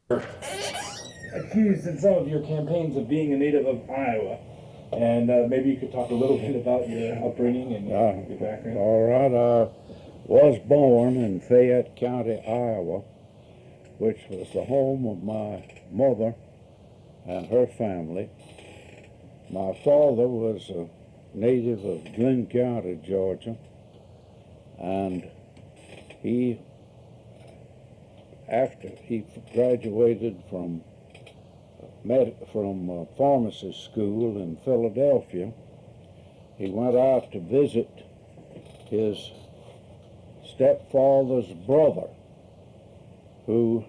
accused in some of your campaigns of being a native of Iowa, and maybe you could talk a little bit about your upbringing and your background. All right, I was born in Fayette County, Iowa, which was the home of my mother and her family. My father was a native of Glenn County, Georgia, and after he graduated from pharmacy school in Philadelphia, he went out to visit his stepfather's brother, who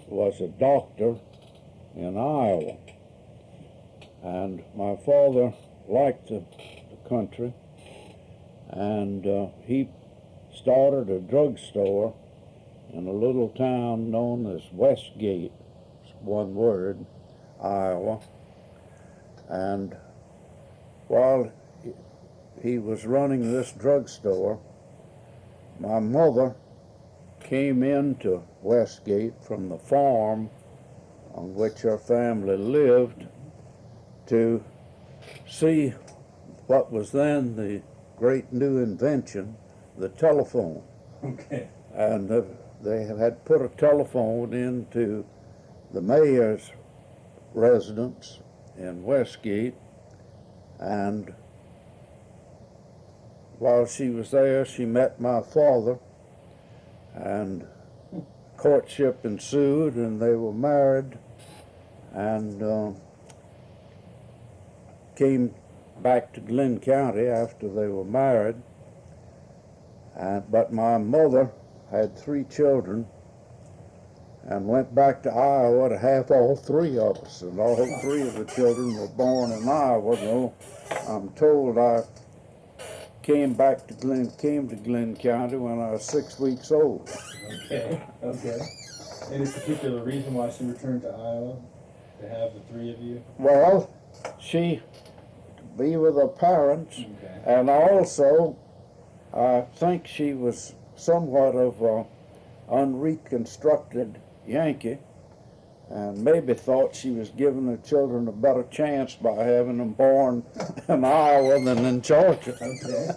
was a doctor in Iowa. And my father liked the country, and he started a drugstore in a little town known as Westgate, one word, Iowa. And while he was running this drugstore, my mother came into Westgate from the farm on which her family lived to see what was then the great new invention, the telephone. Okay. And they had put a telephone into the mayor's residence in Westgate, and while she was there, she met my father, and courtship ensued, and they were married, and came back to Glenn County after they were married. But my mother had 3 children and went back to Iowa to have all 3 of us, and all 3 of the children were born in Iowa. Though I'm told I came to Glenn County when I was 6 weeks old. Okay. Any particular reason why she returned to Iowa to have the 3 of you? Well, she be with her parents, Okay. and also I think she was somewhat of an unreconstructed Yankee, and maybe thought she was giving her children a better chance by having them born in Iowa than in Georgia. Okay.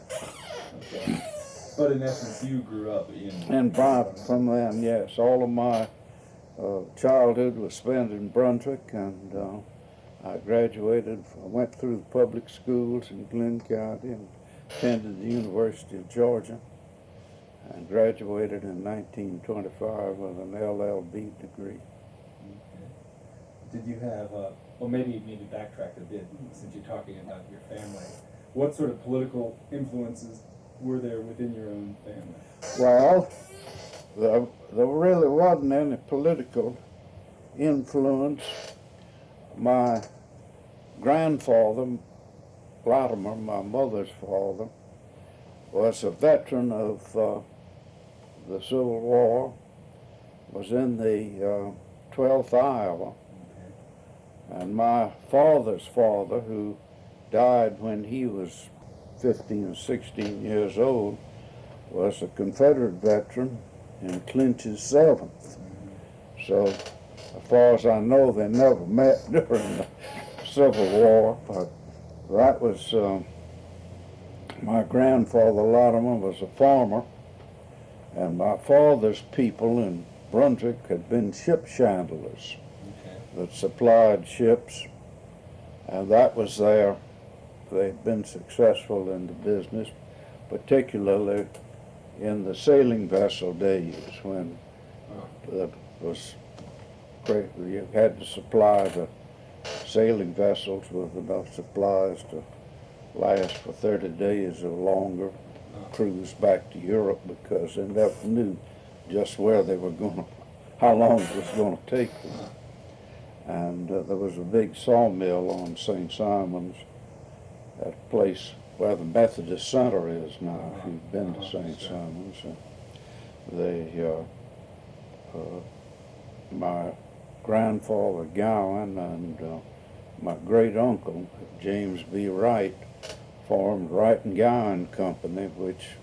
But in essence, you grew up in... And from then, yes, all of my childhood was spent in Brunswick, and I graduated, went through the public schools in Glenn County and attended the University of Georgia, and graduated in 1925 with an LLB degree. Okay. Did you have, well, maybe you need to backtrack a bit since you're talking about your family. What sort of political influences were there within your own family? Well, there really wasn't any political influence. My grandfather, Latimer, my mother's father, was a veteran of the Civil War, was in the 12th Iowa, and my father's father, who died when he was 15 or 16 years old, was a Confederate veteran in Clinch's 7th. So, as far as I know, they never met during the Civil War, but that was, my grandfather Latimer was a farmer, and my father's people in Brunswick had been ship chandlers that supplied ships, and that was they'd been successful in the business, particularly in the sailing vessel days when you had to supply the sailing vessels with enough supplies to last for 30 days or longer, cruise back to Europe, because they never knew just where they were going, how long it was going to take them. And there was a big sawmill on St. Simon's, that place where the Methodist Center is now, if you've been to St. Simon's. My grandfather Gowen and my great uncle James B. Wright formed Wright and Gowen Company, which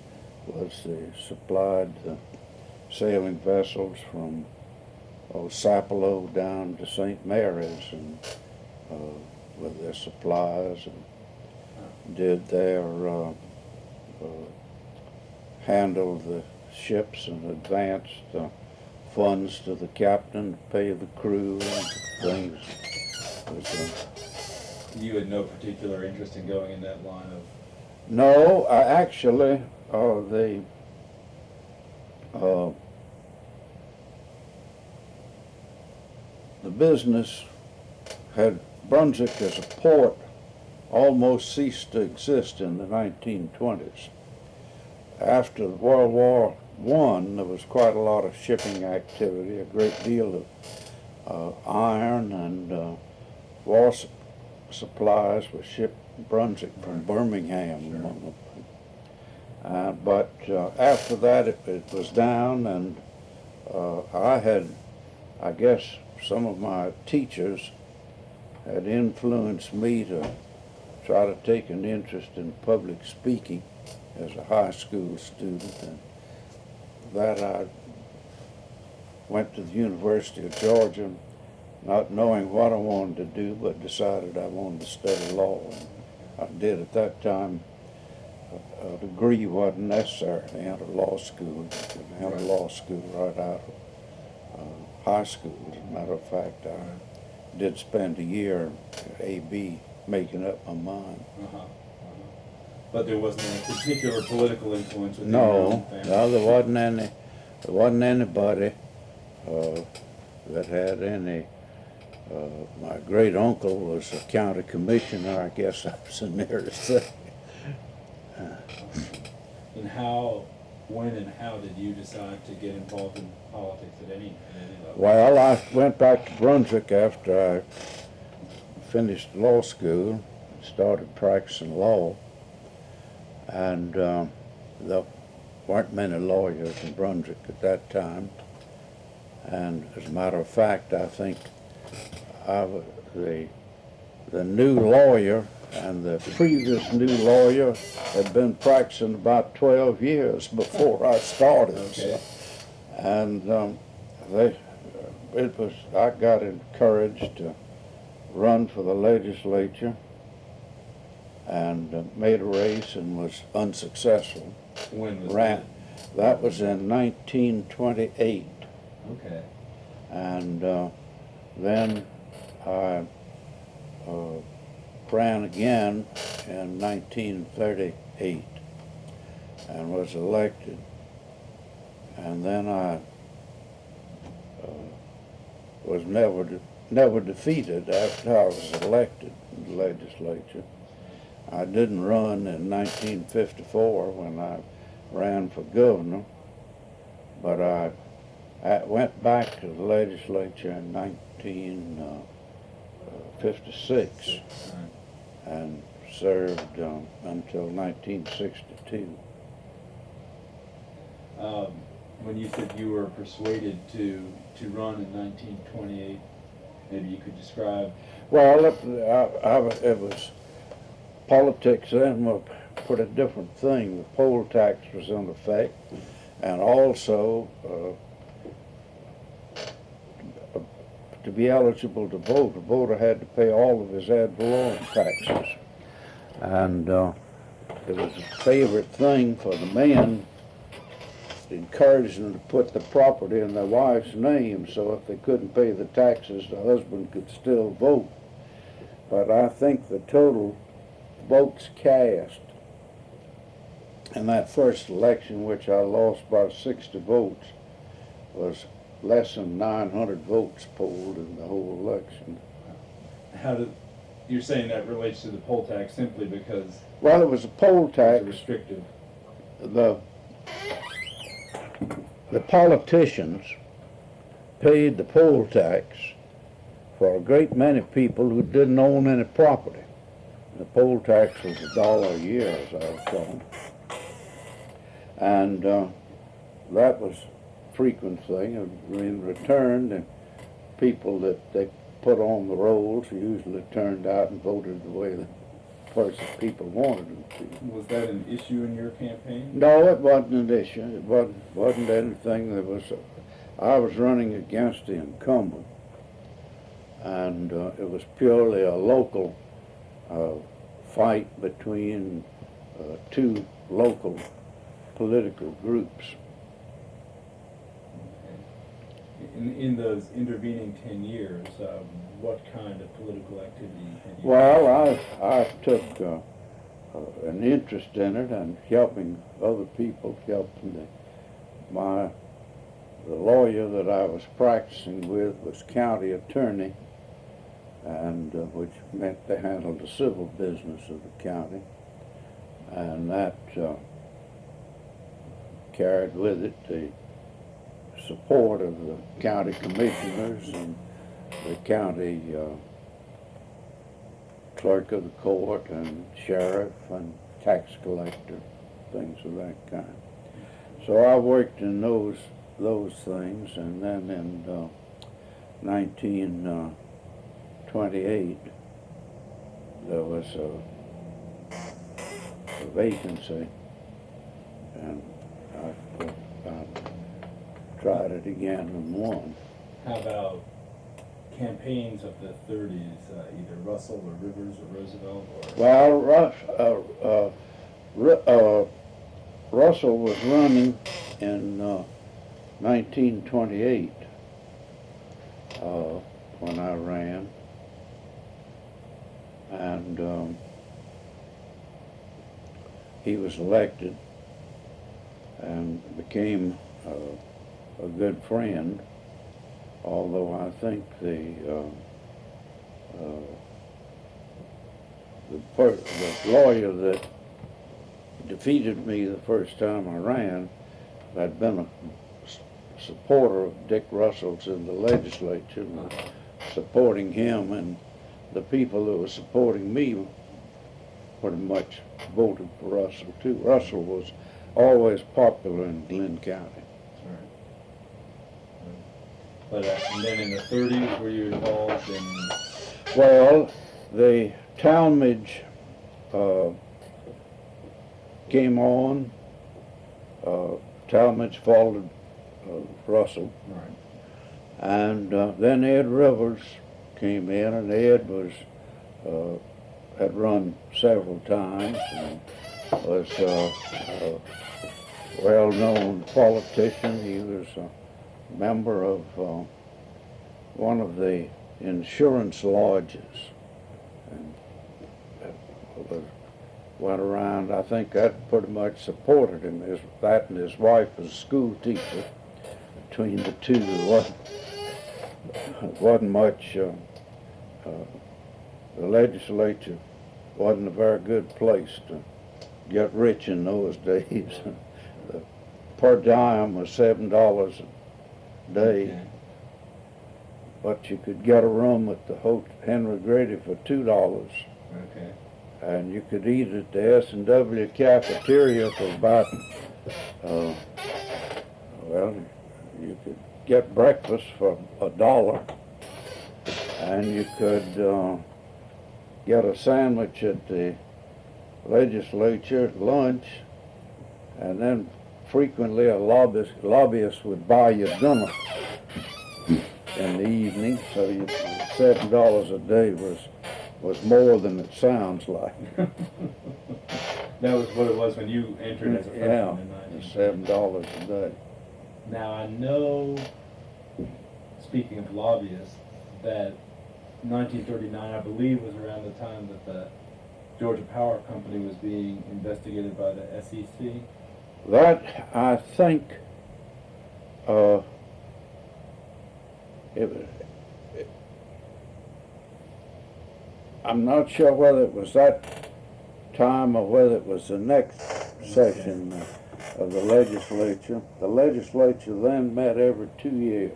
supplied sailing vessels from Sapelo down to St. Mary's and with their supplies, and did their handled the ships and advanced funds to the captain to pay the crew and things. You had no particular interest in going in that line of... No, I actually, the business had Brunswick as a port almost ceased to exist in the 1920s. After World War I, there was quite a lot of shipping activity, a great deal of iron and war supplies were shipped to Brunswick from Birmingham, Sure. among them. But after that, it was down, and I guess some of my teachers had influenced me to try to take an interest in public speaking as a high school student, and that I went to the University of Georgia, not knowing what I wanted to do, but decided I wanted to study law. And I did at that time. A degree wasn't necessary to enter law school. You could enter law school right out of high school. As a matter of fact, I did spend a year at AB making up my mind. But there wasn't any particular political influence within your own family? No, there wasn't anybody that had any. My great uncle was a county commissioner. I guess that was the nearest thing. And when and how did you decide to get involved in politics at any level? Well, I went back to Brunswick after I finished law school, started practicing law, and there weren't many lawyers in Brunswick at that time. And as a matter of fact, I think the new lawyer and the previous new lawyer had been practicing about 12 years before I started. Okay. So, and I got encouraged to run for the legislature and made a race and was unsuccessful. When was That was in 1928. Okay. And then I ran again in 1938 and was elected. And then I was never defeated after I was elected in the legislature. I didn't run in 1954 when I ran for governor, but I went back to the legislature in 1956 and served until 1962. When you said you were persuaded to run in 1928, maybe you could describe... Well, it was politics then were a pretty different thing. The poll tax was in effect, and also to be eligible to vote, a voter had to pay all of his ad valorem taxes. And it was a favorite thing for the men, encouraging them to put the property in their wife's name, so if they couldn't pay the taxes, the husband could still vote. But I think the total votes cast in that first election, which I lost by 60 votes, was less than 900 votes polled in the whole election. You're saying that relates to the poll tax simply because... Well, it was a poll tax. It was restrictive. The politicians paid the poll tax for a great many people who didn't own any property. The poll tax was $1 a year, as I recall. And that was a frequent thing. In return, the people that they put on the rolls usually turned out and voted the way the people wanted them to. Was that an issue in your campaign? No, it wasn't an issue. It wasn't anything that was I was running against the incumbent, and it was purely a local fight between two local political groups. In those intervening 10 years, what kind of political activity had you? Well, I took an interest in it and helping other people, helping the lawyer that I was practicing with was county attorney, and which meant they handled the civil business of the county, and that carried with it the support of the county commissioners and the county clerk of the court and sheriff and tax collector, things of that kind. So I worked in those things, and then in 1928 there was a vacancy, and I tried it again and won. How about campaigns of the 30s, either Russell or Rivers or Roosevelt? Well, Russell was running in 1928 when I ran, and he was elected and became a good friend, although I think the lawyer that defeated me the first time I ran had been a supporter of Dick Russell's in the legislature, and supporting him, and the people that were supporting me pretty much voted for Russell too. Russell was always popular in Glenn County. Right. But and then in the 30s, were you involved in? Well, the Talmadge came on. Talmadge followed Russell. Right. And then Ed Rivers came in, and Ed was had run several times and was a well-known politician. He was a member of one of the insurance lodges, and went around. I think that pretty much supported him. That and his wife was a school teacher. Between the two, there wasn't much. The legislature wasn't a very good place to get rich in those days. The per dime was $7 a day, Okay. but you could get a room at the Henry Grady for $2, Okay. and you could eat at the S&W cafeteria for about, well, you could get breakfast for $1, and you could get a sandwich at the legislature at lunch, and then frequently a lobbyist would buy you dinner in the evening, so $7 a day was more than it sounds like. That was what it was when you entered as a freshman Yeah, in 19. $7 a day. Now I know, speaking of lobbyists, that 1939, I believe, was around the time that the Georgia Power Company was being investigated by the SEC. That, I think, I'm not sure whether it was that time or whether it was the next session of the legislature. The legislature then met every 2 years.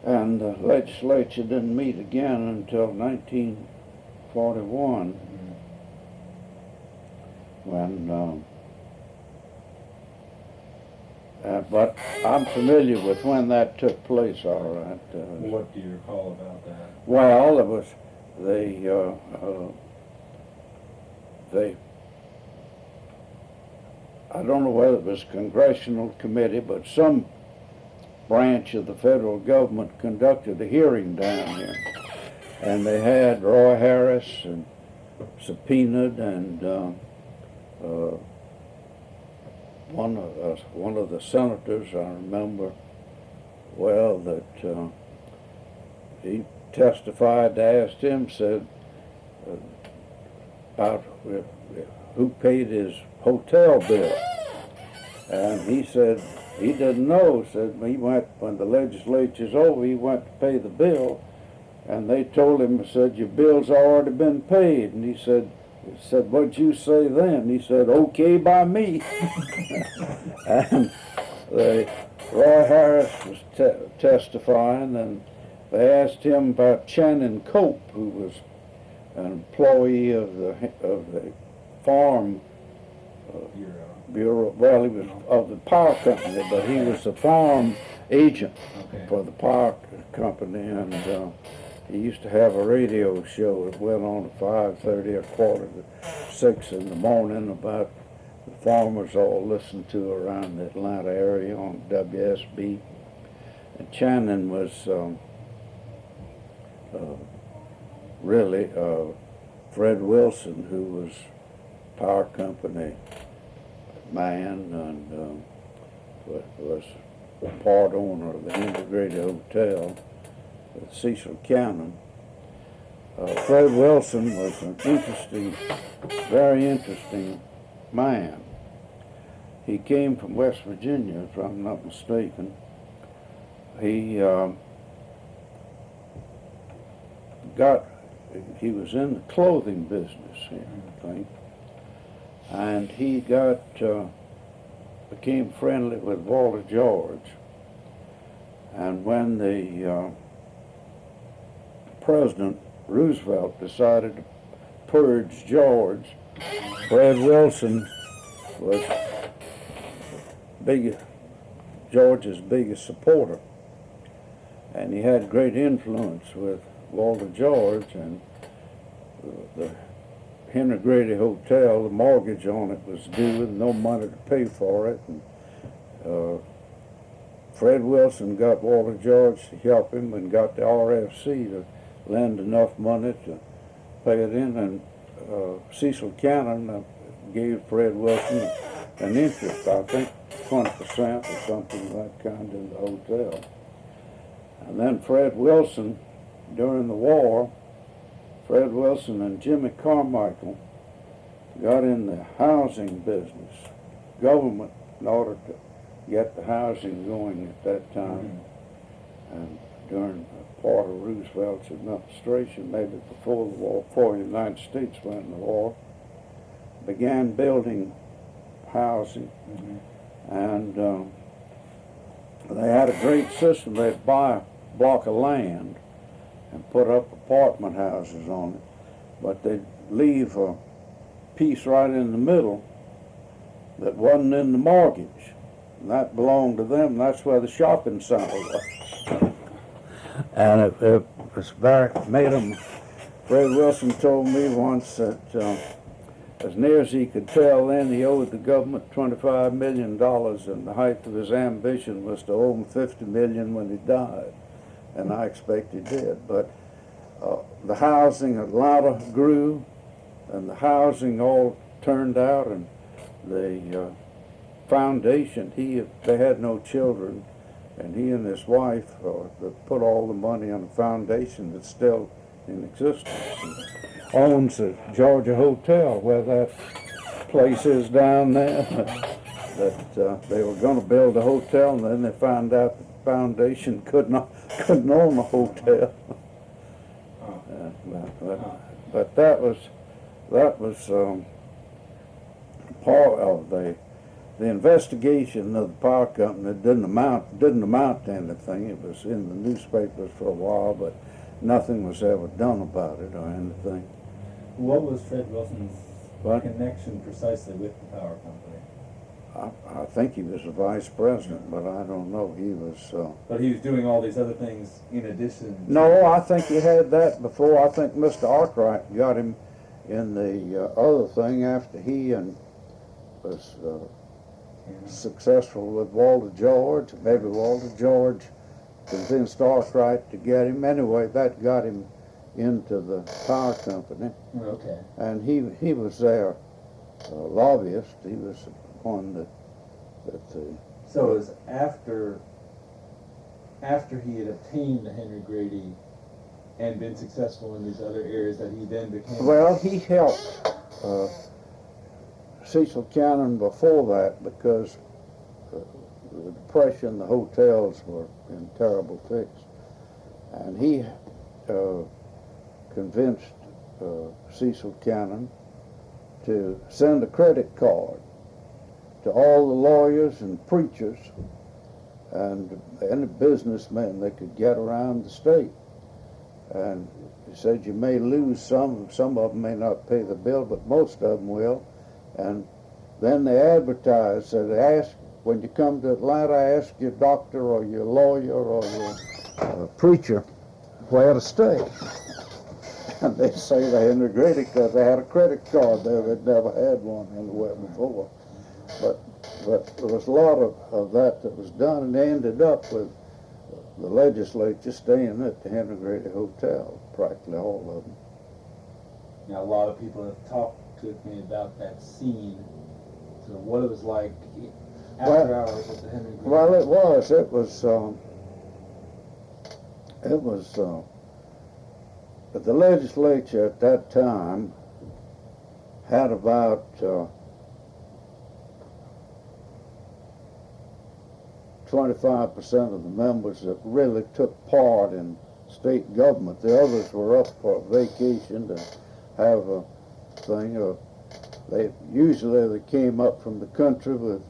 And the legislature didn't meet again until 1941, when, but I'm familiar with when that took place, all right. What do you recall about that? Well, it was I don't know whether it was congressional committee, but some branch of the federal government conducted a hearing down here. And they had Roy Harris and subpoenaed, and one of the senators, I remember well, that he testified. They asked him, said, about who paid his hotel bill. And he said he didn't know. Said he went, when the legislature's over, he went to pay the bill. And they told him, said, your bill's already been paid. And he said, what'd you say then? He said, okay by me. And Roy Harris was testifying, and they asked him about Channing Cope, who was an employee of the farm bureau. Well, he was of the power company, but he was the farm agent for the power company, and he used to have a radio show that went on at 5:30 or 5:45 in the morning about the farmers all listened to around the Atlanta area on WSB. And Channing was really Fred Wilson, who was power company man and was part owner of the Integrated Hotel with Cecil Cannon. Fred Wilson was an interesting, very interesting man. He came from West Virginia, if I'm not mistaken. He was in the clothing business here, I think, and he became friendly with Walter George. And when the President Roosevelt decided to purge George, Fred Wilson was George's biggest supporter, and he had great influence with Walter George. And the Henry Grady Hotel, the mortgage on it was due and no money to pay for it, and Fred Wilson got Walter George to help him and got the RFC to lend enough money to pay it in, and Cecil Cannon gave Fred Wilson an interest, I think 20% or something of that kind in the hotel. And then Fred Wilson, during the war, Fred Wilson and Jimmy Carmichael got in the housing business, government, in order to get the housing going at that time. And during part of Roosevelt's administration, maybe before the war, before the United States went in the war, began building housing. And they had a great system. They'd buy a block of land and put up apartment houses on it, but they'd leave a piece right in the middle that wasn't in the mortgage, and that belonged to them. That's where the shopping center was. And it was very, made them. Fred Wilson told me once that as near as he could tell then, he owed the government $25 million, and the height of his ambition was to owe him $50 million when he died. And I expect he did. But the housing, Atlanta grew, and the housing all turned out, and the foundation, they had no children, and he and his wife put all the money on a foundation that's still in existence. And owns the Georgia Hotel, where that place is down there. That they were going to build a hotel, and then they found out the foundation couldn't own a hotel. But that was part of the investigation of the power company. Didn't amount to anything. It was in the newspapers for a while, but nothing was ever done about it or anything. What was Fred Wilson's connection precisely with the power company? I think he was a vice president, but I don't know. He was. But he was doing all these other things in addition. No, I think he had that before. I think Mr. Arkwright got him in the other thing after he and was successful with Walter George. Maybe Walter George convinced Arkwright to get him. Anyway, that got him into the power company. Okay. And he was their lobbyist. He was one that the... So it was after he had obtained the Henry Grady and been successful in these other areas that he then became... Well, he helped Cecil Cannon before that because the Depression, the hotels were in terrible fix. And he convinced Cecil Cannon to send a credit card to all the lawyers and preachers and any businessmen that could get around the state. And he said, you may lose some of them may not pay the bill, but most of them will. And then they advertised, said, when you come to Atlanta, ask your doctor or your lawyer or your preacher where to stay. And they say they Henry Grady because they had a credit card there. They'd never had one anywhere before. But there was a lot of that was done, and they ended up with the legislature staying at the Henry Grady Hotel, practically all of them. Now, a lot of people have talked to me about that scene, so what it was like after hours at the Henry Grady. Well, it was but the legislature at that time had about 25% of the members that really took part in state government. The others were up for vacation to have a thing. They came up from the country with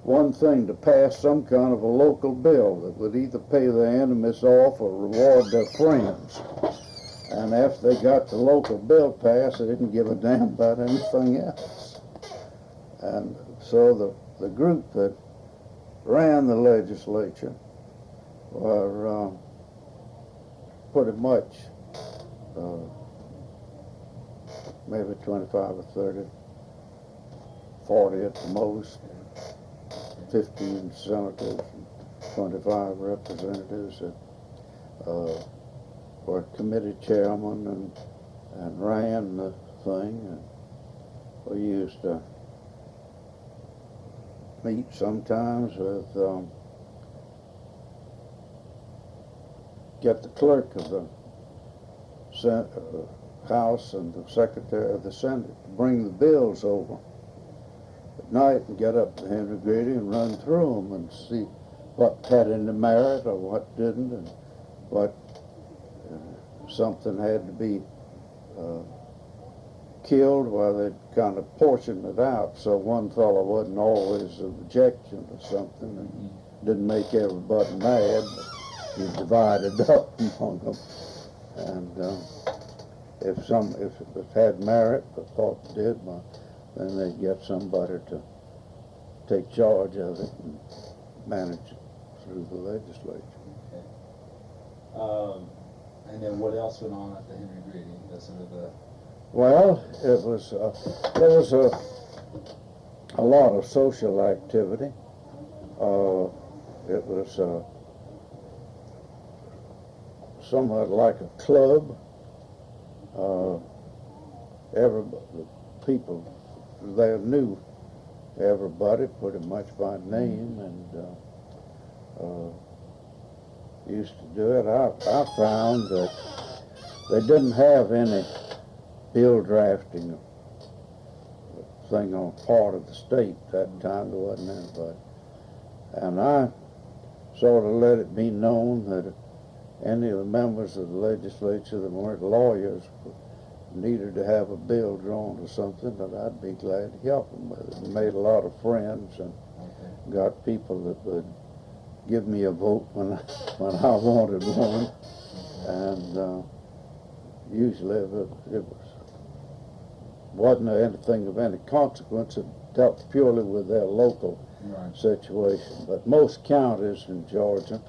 one thing, to pass some kind of a local bill that would either pay their enemies off or reward their friends. And after they got the local bill passed, they didn't give a damn about anything else. And so the group that ran the legislature were pretty much maybe 25 or 30, 40 at the most, 15 senators and 25 representatives that were committee chairman and ran the thing. And we used to meet sometimes with get the clerk of the House and the Secretary of the Senate to bring the bills over at night and get up to Henry Grady and run through them and see what had any merit or what didn't, and what something had to be killed while they'd kind of portioned it out so one fellow wasn't always an objection to something and didn't make everybody mad, but you divided up among them. And if it had merit, the thought it did, then they'd get somebody to take charge of it and manage it through the legislature. Okay. And then what else went on at the Henry Grady? Well, there was a lot of social activity. It was somewhat like a club. The people there knew everybody pretty much by name, and used to do it. I found that they didn't have any bill drafting thing on part of the state that time. There wasn't anybody. And I sort of let it be known that any of the members of the legislature that weren't lawyers needed to have a bill drawn or something, that I'd be glad to help them with it. And made a lot of friends and got people that would give me a vote when I wanted one. And usually it wasn't anything of any consequence. It dealt purely with their local situation. But most counties in Georgia,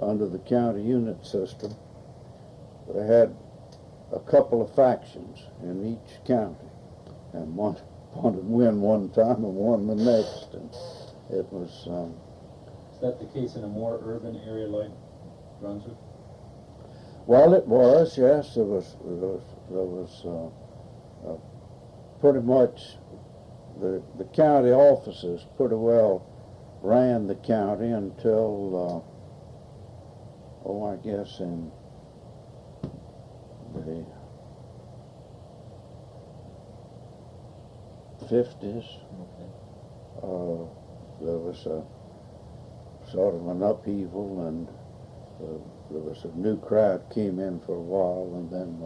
under the county unit system, they had a couple of factions in each county, and one wanted to win one time and one the next. And It was, Is that the case in a more urban area like Brunswick? well, it was, yes, there was pretty much the county offices pretty well ran the county until, I guess in the 50s. Okay. There was a sort of an upheaval, and there was a new crowd came in for a while, and then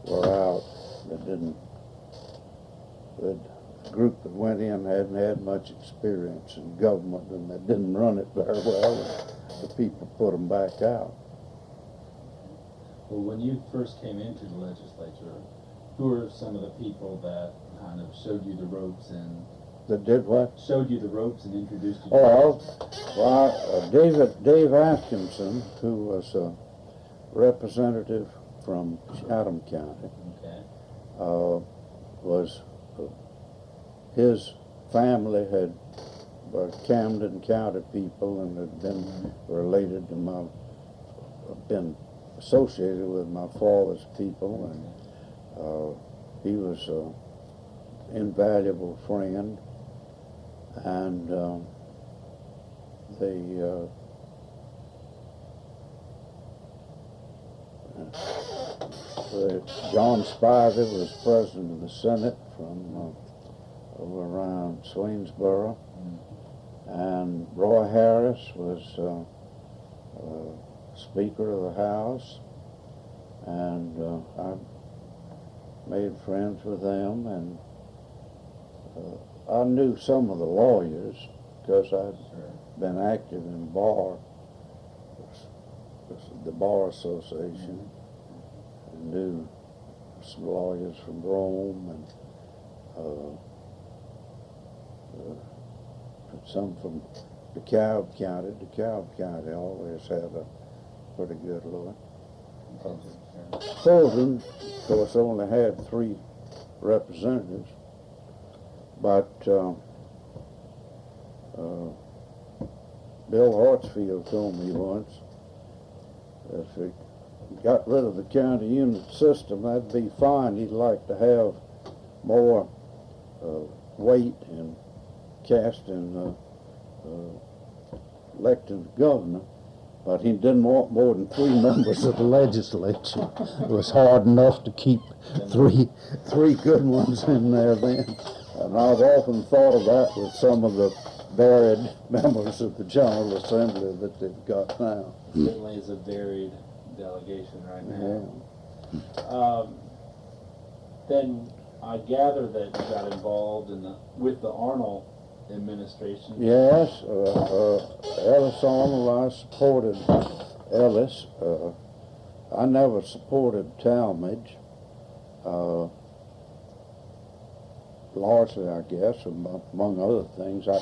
were out. The group that went in hadn't had much experience in government, and they didn't run it very well, and the people put them back out. Well, when you first came into the legislature, who were some of the people that kind of showed you the ropes and That did what? showed you the ropes and introduced you to Dave Atkinson, who was a representative from Chatham County, Okay. was his family were Camden County people, and had been related to been associated with my father's people, and he was an invaluable friend, and John Spivey was president of the Senate from over around Swainsboro, and Roy Harris was Speaker of the House, and I made friends with them, and I knew some of the lawyers because I'd been active in the Bar Association, and knew some lawyers from Rome, and some from DeKalb County. DeKalb County always had a pretty good lawyer. Fulton, of course, only had 3 representatives, but Bill Hartsfield told me once that if we got rid of the county unit system, that'd be fine. He'd like to have more weight in casting electing the governor, but he didn't want more than 3 members of the legislature. It was hard enough to keep three good ones in there then. And I've often thought of that with some of the varied members of the General Assembly that they've got now. Certainly is a varied delegation right now. Yeah. Then I gather that you got involved with the Arnold Administration. Yes, Ellis Arnold, I supported Ellis. I never supported Talmadge, largely, I guess, among other things. I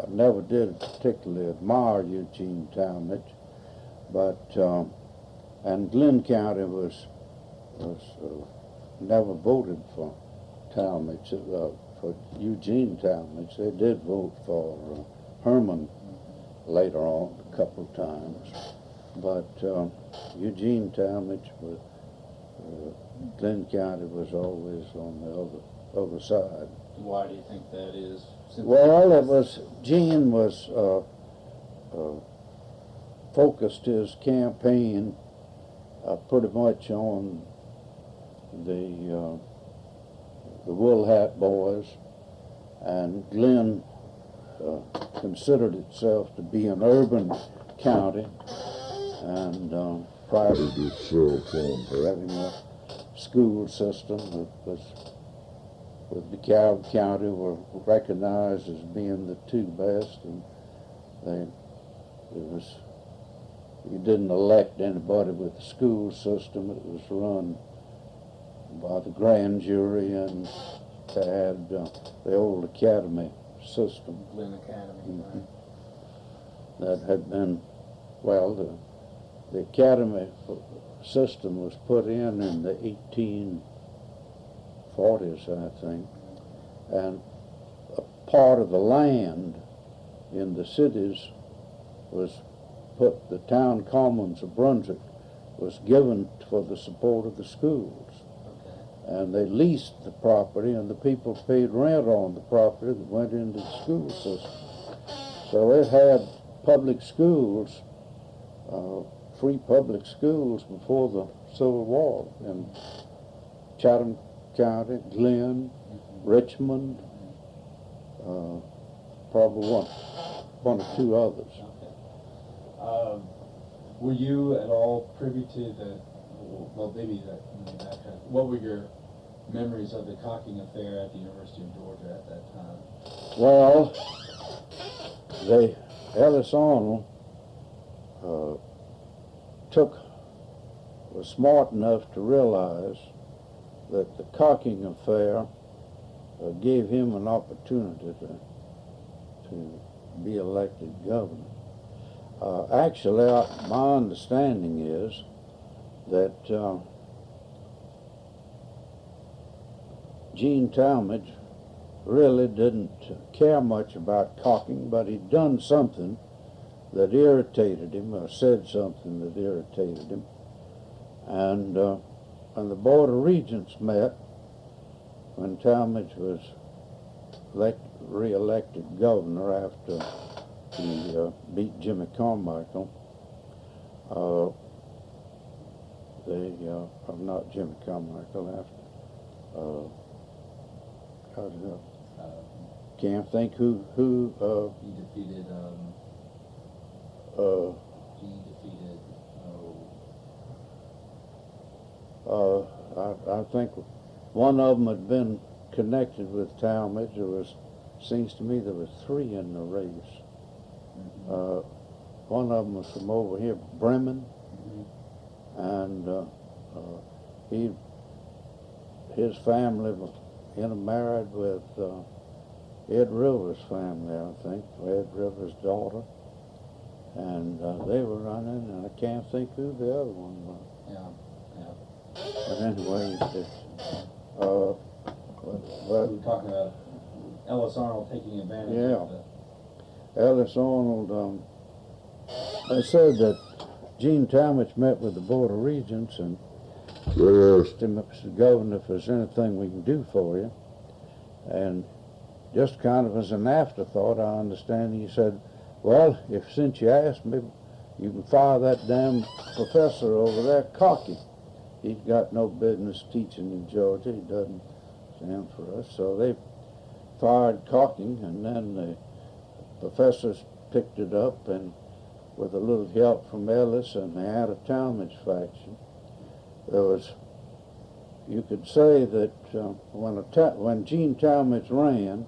never did particularly admire Eugene Talmadge, but and Glenn County was never voted for Talmadge. For Eugene Talmadge. They did vote for Herman later on a couple of times, but Eugene Talmadge, Glenn County was always on the other side. Why do you think that is? Well, Gene was focused his campaign pretty much on the Wool Hat Boys, and Glenn considered itself to be an urban county, and prior to having a school system that was with DeKalb County were recognized as being the 2 best, and you didn't elect anybody with the school system. It was run by the grand jury, and they had the old academy system. Glenn Academy, right? That had been, well, the academy system was put in the 1840s, I think, and part of the land in the cities was put, the town commons of Brunswick was given for the support of the schools. Okay. And they leased the property, and the people paid rent on the property that went into the school system. So it had public schools, free public schools before the Civil War in Chatham County, Glenn, Richmond, probably one or two others. Okay. Were you at all privy to the, well, maybe that what were your memories of the cocking affair at the University of Georgia at that time? Well, Ellis Arnold was smart enough to realize that the cocking affair gave him an opportunity to be elected governor. Actually, my understanding is that Gene Talmadge really didn't care much about cocking, but he'd done something that irritated him, or said something that irritated him. And when the Board of Regents met, when Talmadge was re-elected governor after he beat Jimmy Carmichael, not Jimmy Carmichael, can't think who He defeated, I think one of them had been connected with Talmadge. Seems to me there was three in the race. One of them was from over here, Bremen, and his family was intermarried with Ed Rivers' family, I think, Ed Rivers' daughter, and they were running, and I can't think who the other one was. But anyway, we were talking about Ellis Arnold taking advantage of the... Ellis Arnold, they said that Gene Talmadge met with the Board of Regents and asked him, Mr. Governor, if there's anything we can do for you. And just kind of as an afterthought, I understand he said, well, since you asked me, you can fire that damn professor over there, Cocky. He's got no business teaching in Georgia. He doesn't stand for us. So they fired Cocking, and then the professors picked it up, and with a little help from Ellis and the anti-Talmadge faction, there was, you could say that when Gene Talmadge ran,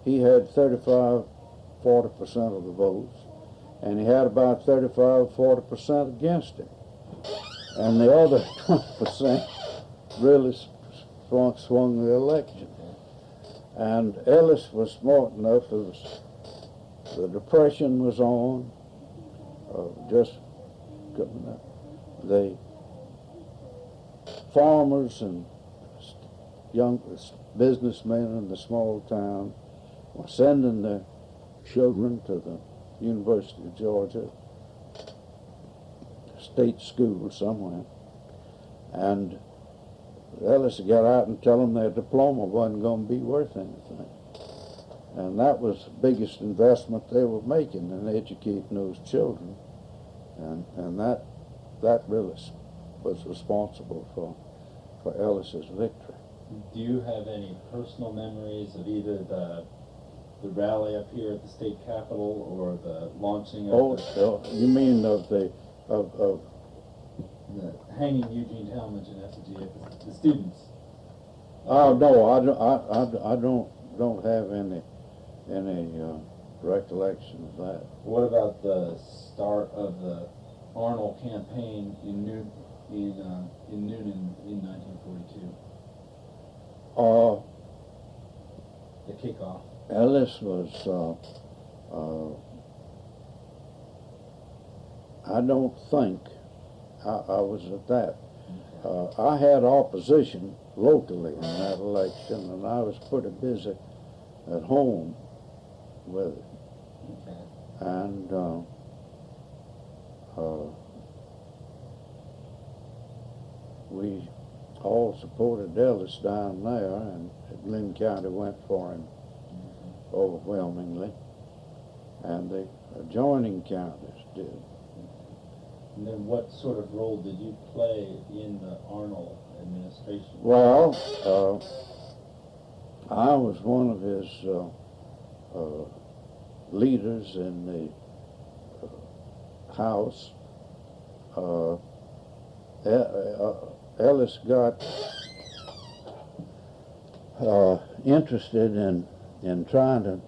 he had 35-40% of the votes, and he had about 35-40% against him. And the other 20% really swung the election. And Ellis was smart enough, the Depression was on, the farmers and young businessmen in the small town were sending their children to the University of Georgia, state school somewhere, and Ellis got out and tell them their diploma wasn't going to be worth anything. And that was the biggest investment they were making in educating those children. And that really was responsible for Ellis's victory. Do you have any personal memories of either the rally up here at the state capitol or the launching of you mean of the hanging Eugene Talmadge in effigy of the students? Oh no, I don't have any recollection of that. What about the start of the Arnold campaign in Noonan in 1942? The kickoff. Ellis was, I don't think I was at that. Okay. I had opposition locally in that election, and I was pretty busy at home. with it. Okay. And we all supported Ellis down there, and Glenn County went for him overwhelmingly, and the adjoining counties did. And then what sort of role did you play in the Arnold administration? Well, I was one of his leaders in the House. Ellis got interested in trying to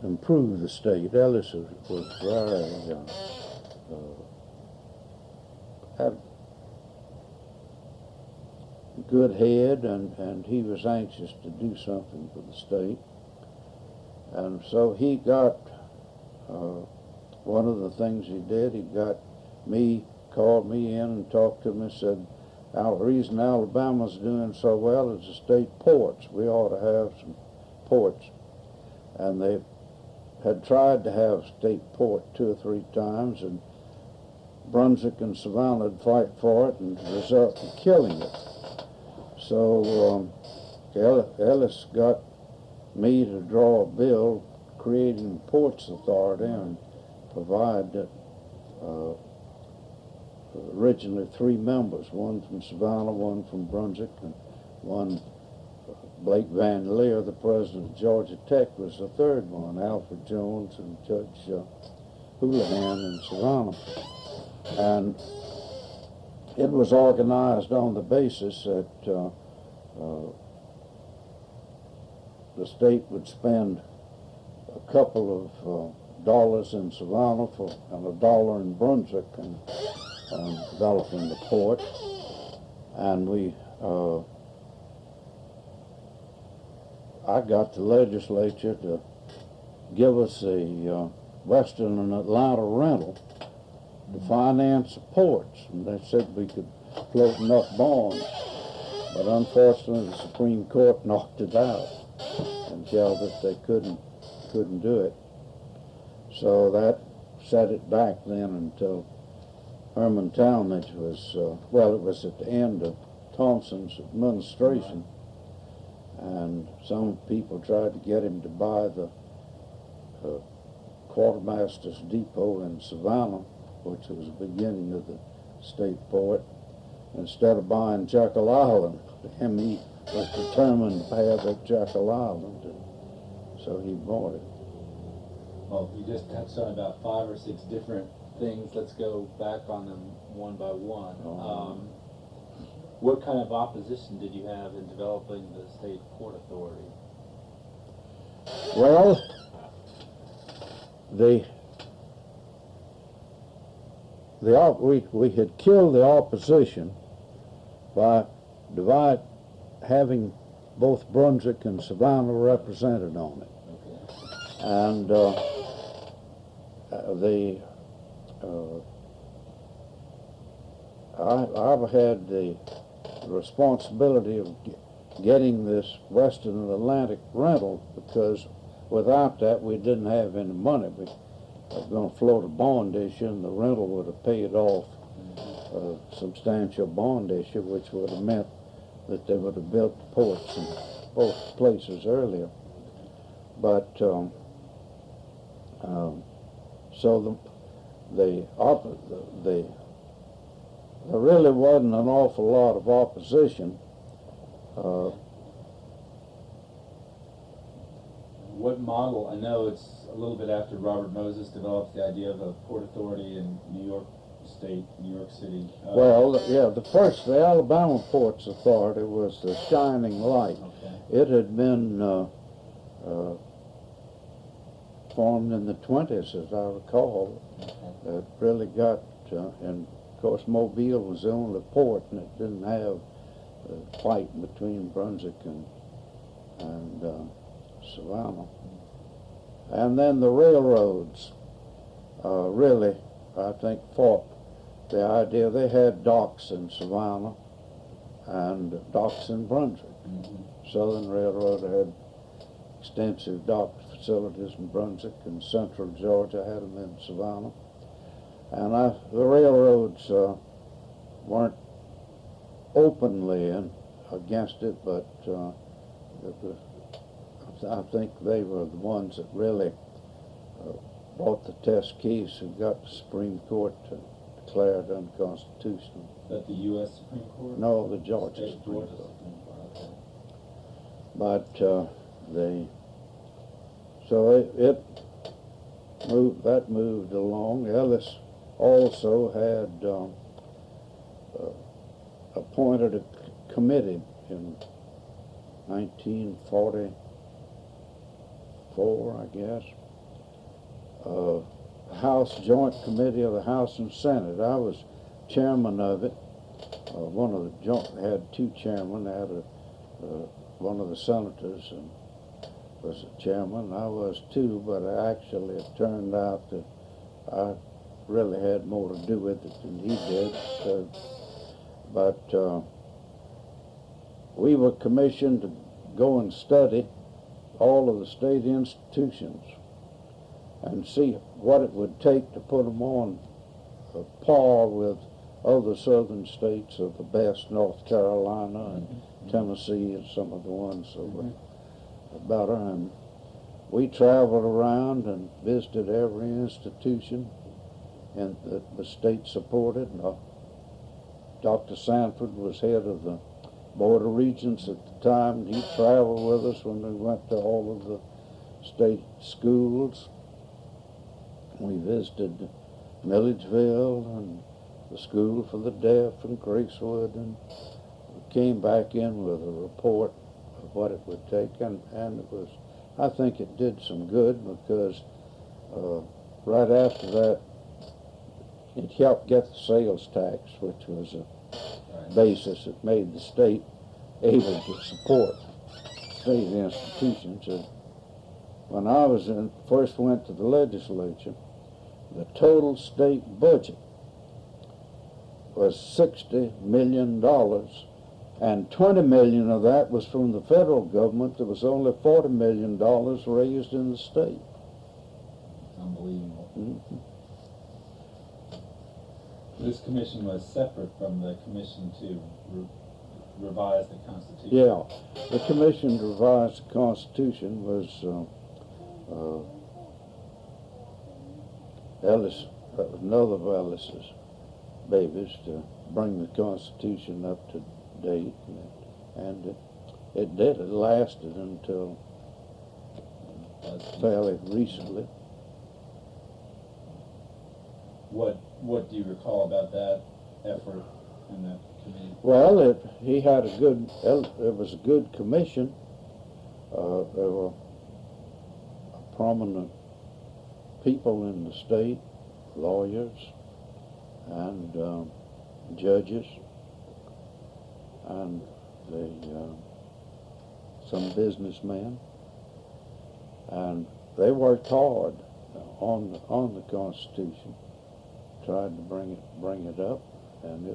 improve the state. Ellis was very had a good head, and he was anxious to do something for the state. And so he got, one of the things he did, he got me, called me in and talked to me and said, the reason Alabama's doing so well is the state ports. We ought to have some ports. And they had tried to have state port 2 or 3 times, and Brunswick and Savannah would fight for it and result in killing it. So Ellis got me to draw a bill creating Ports Authority and provide that originally 3 members, one from Savannah, one from Brunswick, and one, Blake Van Leer, the president of Georgia Tech, was the 3rd one, Alfred Jones and Judge Houlihan in Savannah. And it was organized on the basis that the state would spend a couple of dollars in Savannah and $1 in Brunswick and developing the port. And I got the legislature to give us a Western and Atlanta rental to finance the ports, and they said we could float enough bonds, but unfortunately the Supreme Court knocked it out and held that they couldn't do it. So that set it back then until Herman Talmadge was, well, it was at the end of Thompson's administration, and some people tried to get him to buy the Quartermaster's Depot in Savannah, which was the beginning of the state port, instead of buying Jekyll Island. He was determined to have that Jekyll Island, and so he bought it. Well, you just touched on about 5 or 6 different things. Let's go back on them one by one. What kind of opposition did you have in developing the state port authority? Well, we had killed the opposition by having both Brunswick and Savannah represented on it. Okay. And I've had the responsibility of getting this Western and Atlantic rental, because without that we didn't have any money. We were going to float a bond issue, and the rental would have paid off a substantial bond issue, which would have meant that they would have built ports in both places earlier. But so there really wasn't an awful lot of opposition. What model? I know it's a little bit after Robert Moses develops the idea of a port authority in New York State, New York City. Well, yeah, the Alabama Ports Authority was the shining light. Okay. It had been formed in the 20s, as I recall. Okay. It really got, and of course Mobile was the only port, and it didn't have a fight between Brunswick and Savannah. And then the railroads really, I think, fought the idea. They had docks in Savannah and docks in Brunswick. Mm-hmm. Southern Railroad had extensive doctor facilities in Brunswick and central Georgia, had them in Savannah. And the railroads weren't openly against it, but I think they were the ones that really brought the test case and got the Supreme Court to declare it unconstitutional. Is that the U.S. Supreme Court? No, the Georgia State Supreme Georgia Court. Supreme Court, okay. But that moved along. Ellis also had appointed a committee in 1944, I guess, House Joint Committee of the House and Senate. I was chairman of it. One of the had two chairmen. They had one of the senators was the chairman. I was too, but actually it turned out that I really had more to do with it than he did. But we were commissioned to go and study all of the state institutions and see what it would take to put them on a par with other southern states of the best, North Carolina and Tennessee and some of the ones that were better. And we traveled around and visited every institution and that the state supported. Dr. Sanford was head of the Board of Regents at the time, and he traveled with us when we went to all of the state schools. We visited Milledgeville and the School for the Deaf and Gracewood, and we came back in with a report of what it would take, and it was, I think it did some good, because right after that it helped get the sales tax, which was a basis that made the state able to support state institutions. And when I first went to the legislature, the total state budget was $60 million, and $20 million of that was from the federal government. There was only $40 million raised in the state. Unbelievable. Mm-hmm. This commission was separate from the commission to revise the Constitution. Yeah, the commission to revise the Constitution was Ellis, that was another of Ellis's babies, to bring the Constitution up to date, and it did. It lasted until fairly recently. What do you recall about that effort and that committee? Well, it was a good commission. There were prominent people in the state, lawyers and judges, and some businessmen, and they worked hard on the Constitution, tried to bring it up, and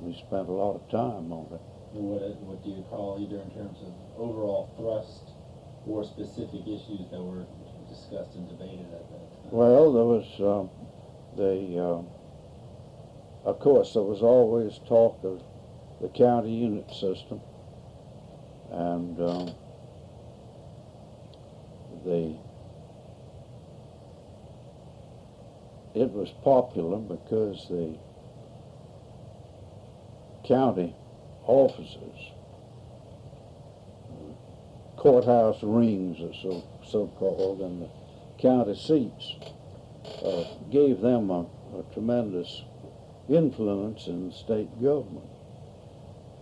we spent a lot of time on it. What do you call, either in terms of overall thrust or specific issues that were discussed and debated at that time? Well, there was of course, there was always talk of the county unit system, and it was popular because the county offices, courthouse rings are so-called, and the county seats gave them a tremendous influence in the state government.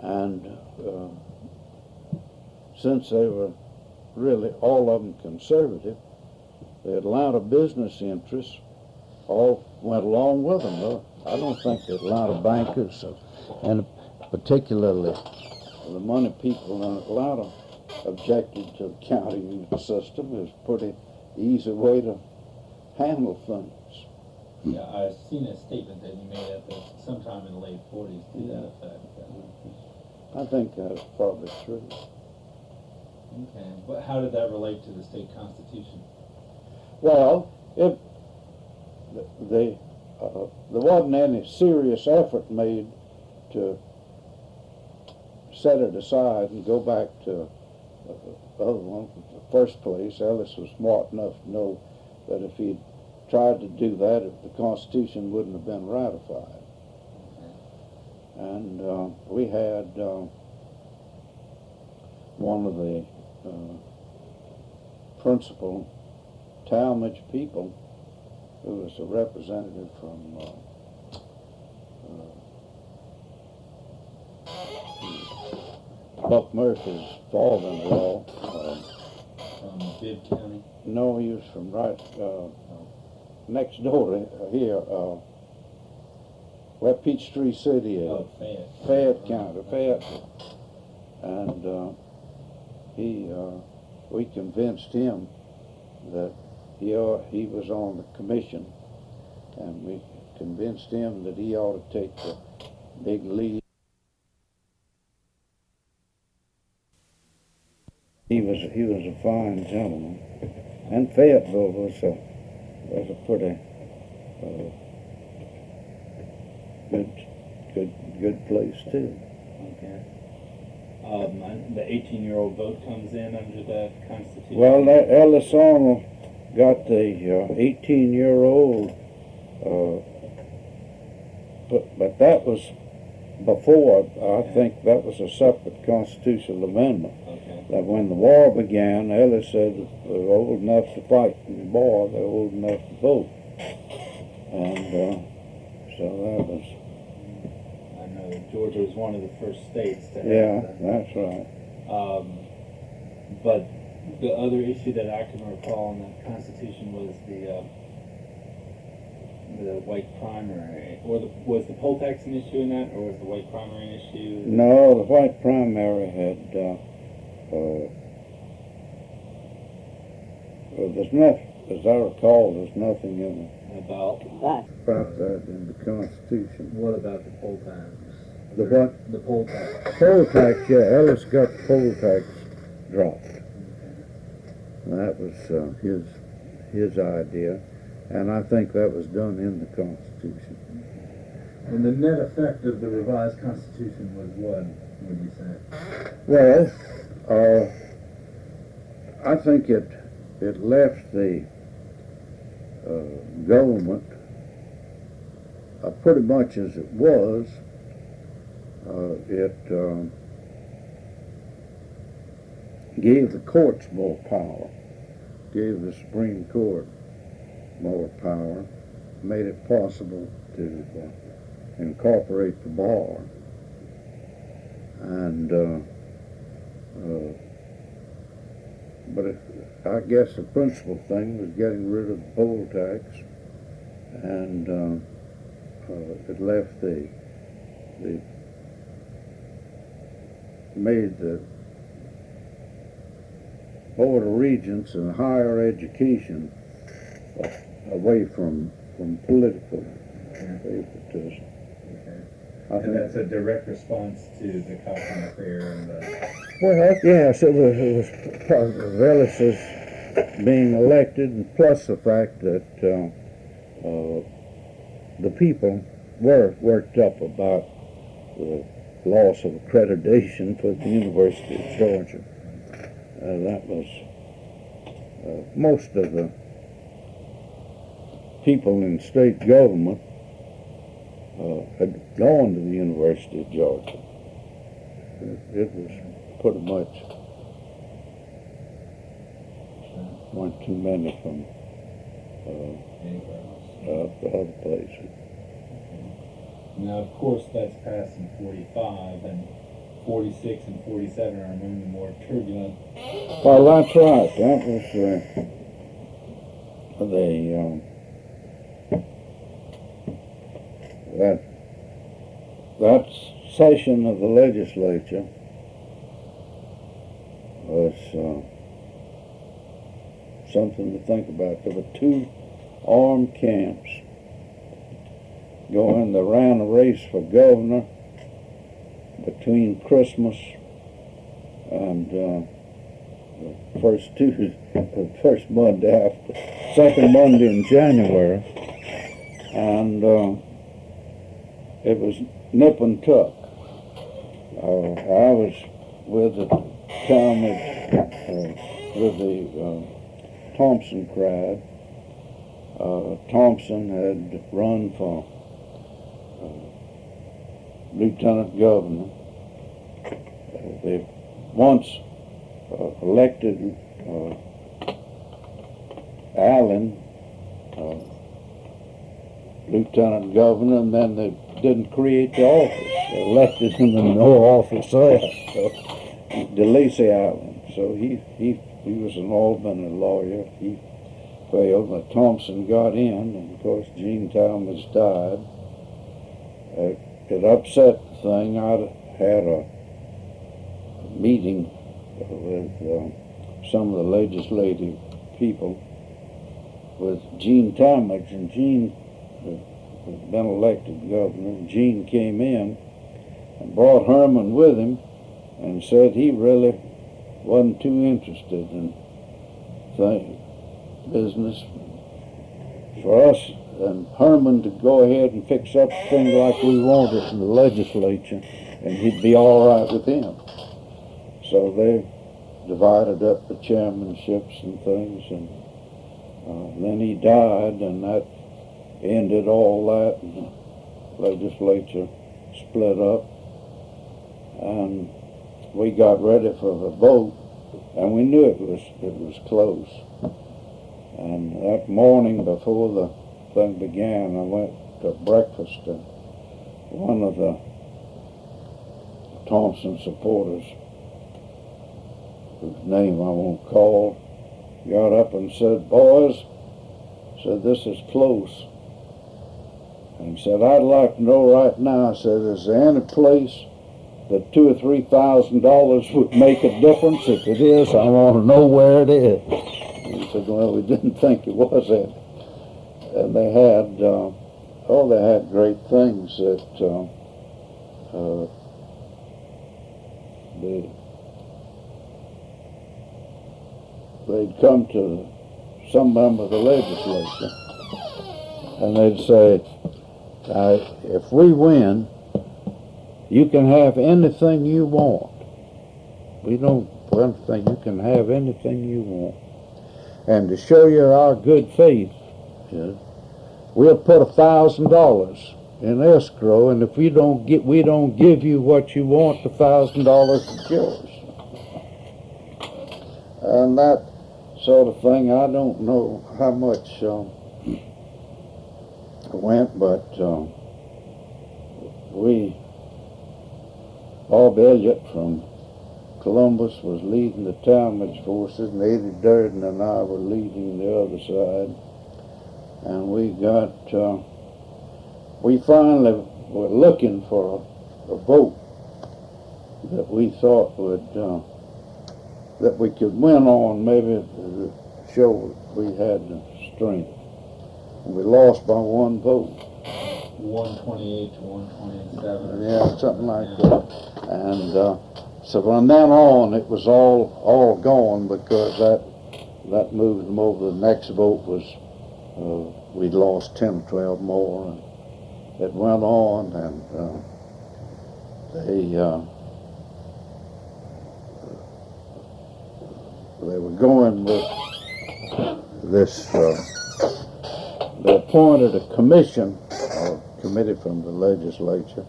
And since they were really all of them conservative, the Atlanta business interests all went along with them. I don't think the Atlanta bankers, and particularly the money people in Atlanta, objected to the county unit system. It was a pretty easy way to handle things. Yeah, I've seen a statement that you made at sometime in the late 40s to that effect. I think that's probably true. Okay, but how did that relate to the state constitution? Well, there wasn't any serious effort made to set it aside and go back to the other one. In the first place, Ellis was smart enough to know that if he'd tried to do that, the Constitution wouldn't have been ratified. And we had one of the principal Talmadge people, who was a representative from Buck Murphy's father-in-law. From Bibb County? No, he was from right next door to here, where Peachtree City is. Oh, Fayette. Fayette County, Fayette. And we convinced him that he was on the commission, and we convinced him that he ought to take the big lead. He was a fine gentleman, and Fayetteville was a pretty good place too. Okay. The 18-year-old vote comes in under the Constitution. Well, Ellis Arnold got the 18-year-old, but that was before. I think that was a separate constitutional amendment. Okay. That when the war began, Ellis said that they're old enough to fight in the war, they're old enough to vote, and so that was. I know Georgia was one of the first states to have that. That's right. But the other issue that I can recall in the Constitution was the white primary, or was the poll tax an issue in that, or was the white primary an issue? No, the white primary had. There's nothing, as I recall, there's nothing in About that in the Constitution. what about the poll tax? The what? The poll tax. Poll tax, yeah, Ellis got the poll tax dropped. That was his idea, and I think that was done in the Constitution. And the net effect of the revised Constitution was what, would you say? Well, I think it left the government pretty much as it was. It gave the courts more power, gave the Supreme Court more power, made it possible to incorporate the bar, and but I guess the principal thing was getting rid of the poll tax, and it left made the Board of Regents and higher education away from political favoritism. Okay. And that's a direct response to the Cochran affair and the... Well, yes, it was part of Ellis's being elected, and plus the fact that the people were worked up about the loss of accreditation for the University of Georgia. That was most of the people in state government had gone to the University of Georgia. It was pretty much weren't too many from other places. Now, of course, that's passed in 45, and 46 and 47 are among the more turbulent. Well, that's right. That was that session of the legislature was something to think about. There were two armed camps going. They ran a race for governor between Christmas and first Tuesday, the first Monday after, second Monday in January, and it was nip and tuck. I was with the with the Thompson crowd. Thompson had run for lieutenant governor. They once elected Allen lieutenant governor, and then they didn't create the office. They elected him in no office there. So, DeLacy Allen. So he was an Albany lawyer. He failed, but Thompson got in, and of course Gene Talmadge died. It upset the thing. I had a meeting with some of the legislative people with Gene Talmadge, and Gene had been elected governor. Gene came in and brought Herman with him and said he really wasn't too interested in business for us and Herman to go ahead and fix up things like we wanted in the legislature, and he'd be all right with him. So they divided up the chairmanships and things, and then he died, and that ended all that, and the legislature split up, and we got ready for the vote, and we knew it was close. And that morning before the thing began, I went to breakfast, and one of the Thompson supporters, whose name I won't call, got up and said, "Boys," said, "this is close." And said, "I'd like to know right now," I said, "is there any place that $2,000 or $3,000 would make a difference? If it is, I want to know where it is." And he said, "Well, we didn't think it was it." And they had, they had great things that they'd come to some member of the legislature, and they'd say, "If we win, you can have anything you want. We don't for anything. You can have anything you want. And to show you our good faith, we'll put $1,000 in escrow, and if we don't give you what you want, the $1,000 is yours." And that sort of thing, I don't know how much went, but Bob Elliott from Columbus was leading the Talmadge forces, and Eddie Durden and I were leading the other side. And we finally were looking for a vote that we thought would, that we could win on, maybe to show we had the strength. And we lost by one vote. 128 to 127. Yeah, something like that. And so from then on, it was all gone, because that moved them over. The next vote was we'd lost 10 or 12 more, and it went on, and they were going with this. They appointed a commission, or committee from the legislature,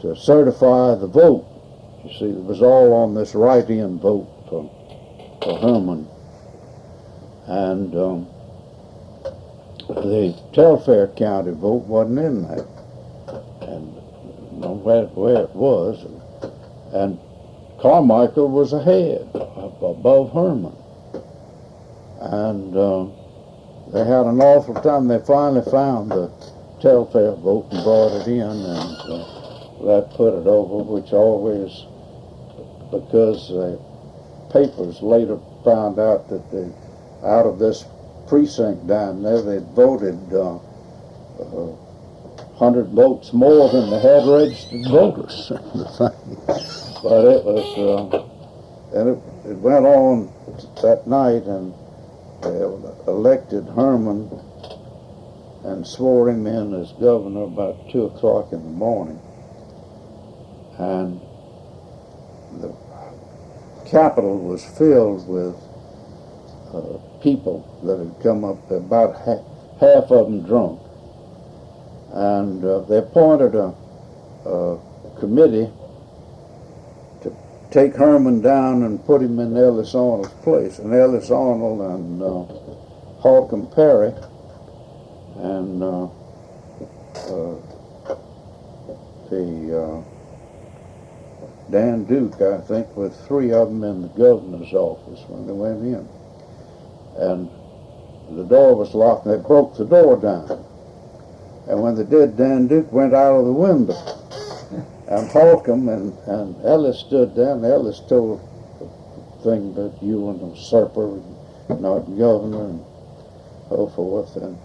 to certify the vote. You see, it was all on this write-in vote for Herman. And the Telfair County vote wasn't in that. And I don't know where it was. And Carmichael was ahead, above Herman. And they had an awful time. They finally found the Telfair vote and brought it in, and that put it over, which always, because the papers later found out that out of this precinct down there, they'd voted 100 votes more than they had registered voters. But it was And it went on that night, and they elected Herman and swore him in as governor about 2 o'clock in the morning. And the Capitol was filled with people that had come up, about half of them drunk. And they appointed a committee to take Herman down and put him in Ellis Arnold's place. And Ellis Arnold and Holcomb Perry and Dan Duke, I think, with 3 of them in the governor's office when they went in. And the door was locked, and they broke the door down. And when they did, Dan Duke went out of the window. And Holcomb and Ellis stood there, and Ellis told the thing that you and the usurper, not governor, and so forth. And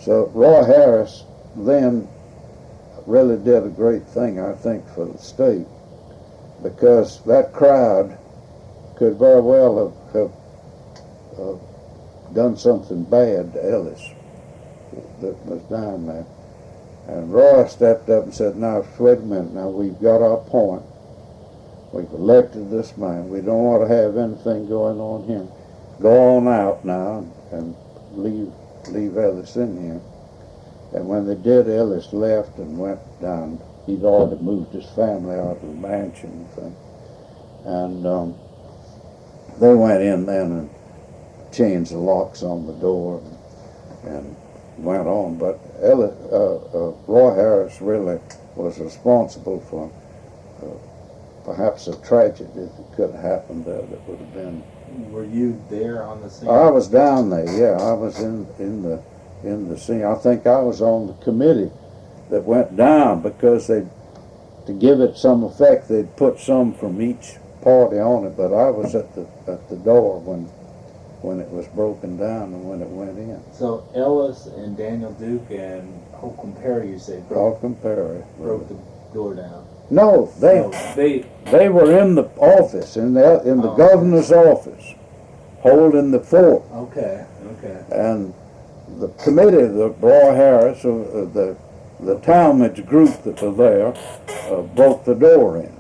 so Roy Harris then really did a great thing, I think, for the state, because that crowd could very well have done something bad to Ellis that was down there. And Roy stepped up and said, now, wait a minute, now we've got our point. We've elected this man. We don't want to have anything going on here. Go on out now and leave Ellis in here. And when they did, Ellis left and went down. He'd already moved his family out of the mansion and thing. And they went in then and changed the locks on the door and went on. But Roy Harris really was responsible for perhaps a tragedy that could have happened there that would have been. Were you there on the scene? I was down there, yeah. I was in the scene. I think I was on the committee that went down, because to give it some effect, they'd put some from each party on it. But I was at the door when it was broken down and when it went in. So Ellis and Daniel Duke and Holcomb Perry, you say, broke the door down. No, they were in the office, in the governor's office, holding the fort. Okay. And the committee, the Roy Harris, the Talmadge group that were there, broke the door in.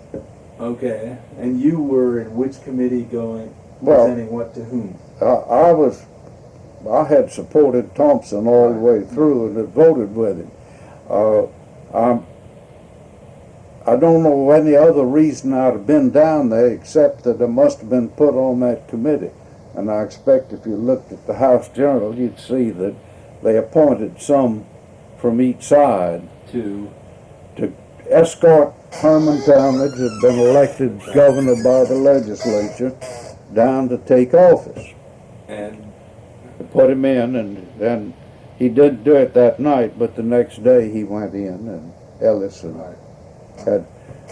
Okay. And you were in which committee going, Well, presenting what to whom? I had supported Thompson all the way through and had voted with him. I don't know any other reason I'd have been down there except that I must have been put on that committee. And I expect if you looked at the House Journal, you'd see that they appointed some from each side to escort Herman Talmadge, who had been elected governor by the legislature, down to take office. And to put him in, and he did do it that night, but the next day he went in, and Ellis had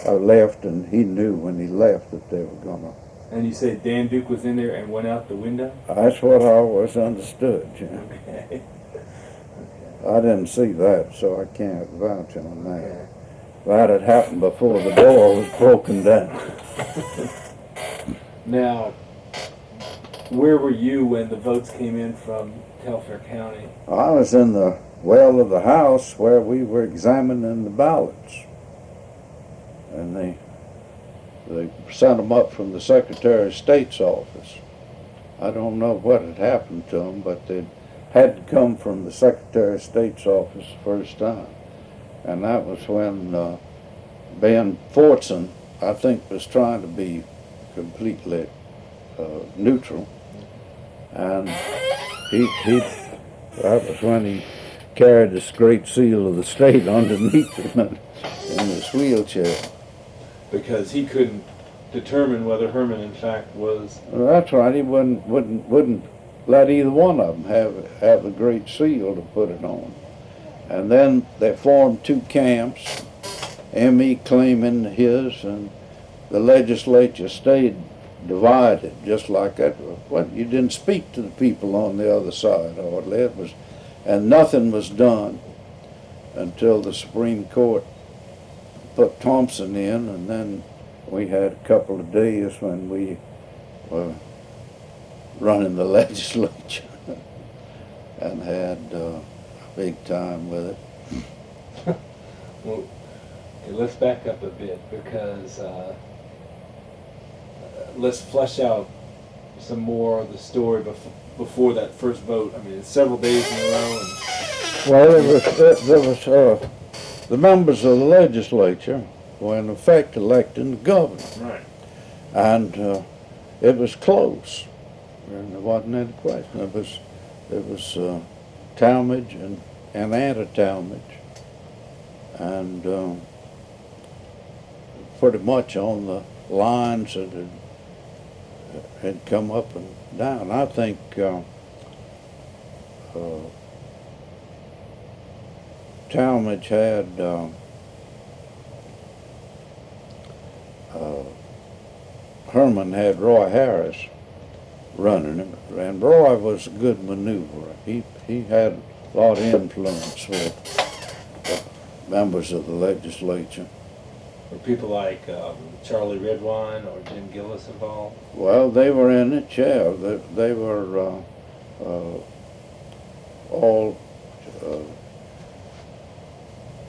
left, and he knew when he left that they were gonna. And you said Dan Duke was in there and went out the window? That's what I always understood, Jim. Okay. I didn't see that, so I can't vouch on that. Okay. That had happened before the door was broken down. Now, where were you when the votes came in from Telfair County? I was in the well of the house where we were examining the ballots. And they sent them up from the Secretary of State's office. I don't know what had happened to them, but they had to come from the Secretary of State's office the first time. And that was when Ben Fortson, I think, was trying to be completely neutral. And that was when he carried this great seal of the state underneath him in his wheelchair. Because he couldn't determine whether Herman, in fact, was. Well, that's right. He wouldn't let either one of them have a great seal to put it on. And then they formed 2 camps, M.E. claiming his, and the legislature stayed divided, just like that. Well, you didn't speak to the people on the other side, hardly. And nothing was done until the Supreme Court put Thompson in, and then we had a couple of days when we were running the legislature and had a big time with it. Well, okay, let's back up a bit because let's flesh out some more of the story before that first vote. I mean, it's several days in a row. Well, there was the members of the legislature were in effect electing the governor. Right. And it was close. And there wasn't any question. It was Talmadge and anti-Talmadge. And pretty much on the lines that had come up and down. I think Talmadge had Herman had Roy Harris running him, and Roy was a good maneuverer. He had a lot of influence with members of the legislature. Were people like Charlie Redwine or Jim Gillis involved? Well, they were in it, yeah. They were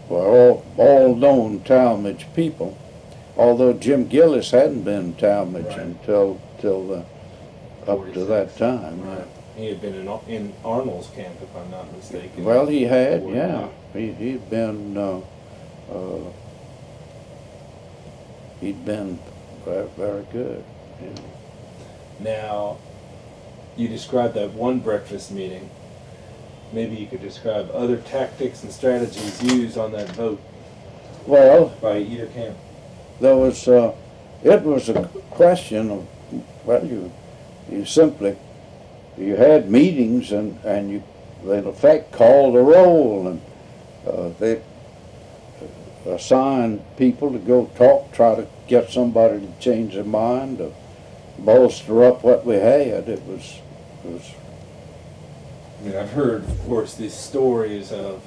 all known Talmadge people. Although Jim Gillis hadn't been Talmadge Right. until up to that time. Right. He had been in Arnold's camp, if I'm not mistaken. Well, he had, Before yeah. that. He'd been very good. Yeah. Now, you described that one breakfast meeting. Maybe you could describe other tactics and strategies used on that vote Well, by either camp. there was it was a question of, well, you had meetings and you in effect called a roll, and they assigned people to go try to get somebody to change their mind, to bolster up what we had. It was I mean, I've heard, of course, these stories of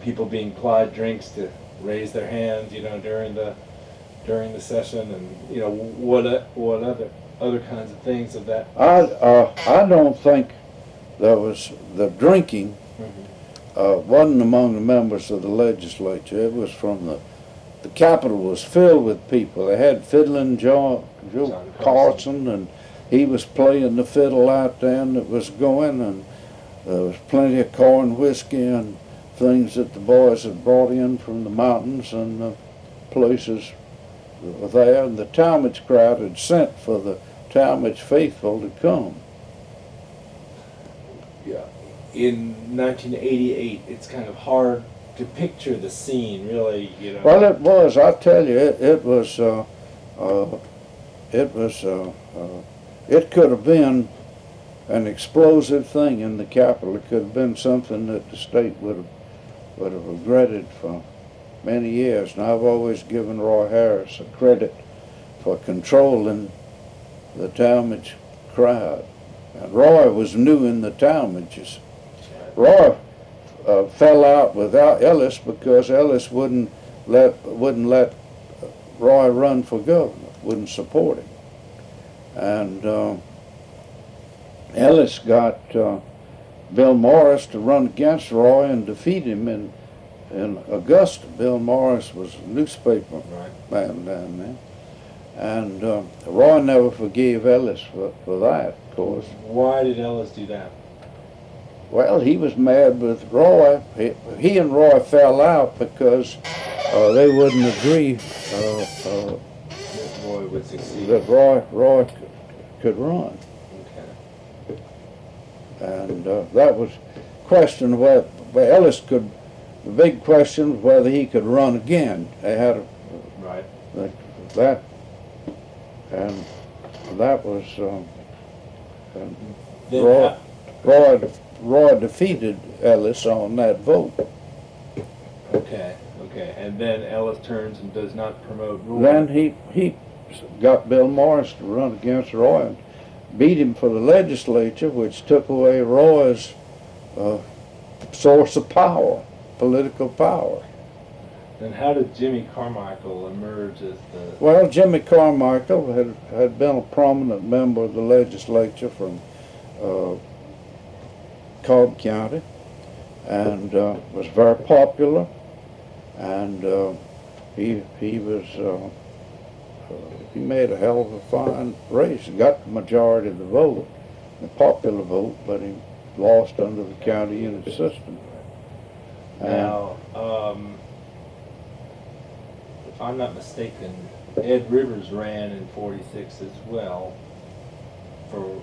people being plied drinks to raise their hands, during the session, and what other kinds of things of that. I don't think there was the drinking. Wasn't among the members of the legislature. It was from the Capitol was filled with people. They had fiddling Joe Carson, and he was playing the fiddle out there, and it was going, and there was plenty of corn whiskey and things that the boys had brought in from the mountains and places there, and the Talmadge crowd had sent for the Talmadge faithful to come. Yeah. In 1988, it's kind of hard to picture the scene, really. Well, it was. I tell you, it could have been an explosive thing in the Capitol. It could have been something that the state would have regretted for many years. And I've always given Roy Harris a credit for controlling the Talmadge crowd. And Roy was new in the Talmadges. Roy fell out with Ellis because Ellis wouldn't let Roy run for governor, wouldn't support him. And Ellis got Bill Morris to run against Roy and defeat him in Augusta. Bill Morris was a newspaper man down there. And Roy never forgave Ellis for that, of course. Why did Ellis do that? Well, he was mad with Roy. He and Roy fell out because they wouldn't agree That Roy would succeed. that Roy could run. Okay. And that was question of whether Ellis could. The big question was whether he could run again. They had that, and that was Then Roy defeated Ellis on that vote. Okay, and then Ellis turns and does not promote Roy. Then he got Bill Morris to run against Roy and beat him for the legislature, which took away Roy's source of power, political power. Then how did Jimmy Carmichael emerge as the... Well, Jimmy Carmichael had been a prominent member of the legislature from Cobb County, and was very popular, and he made a hell of a fine race. He got the majority of the vote, the popular vote, but he lost under the county unit system. Now, if I'm not mistaken, Ed Rivers ran in '46 as well for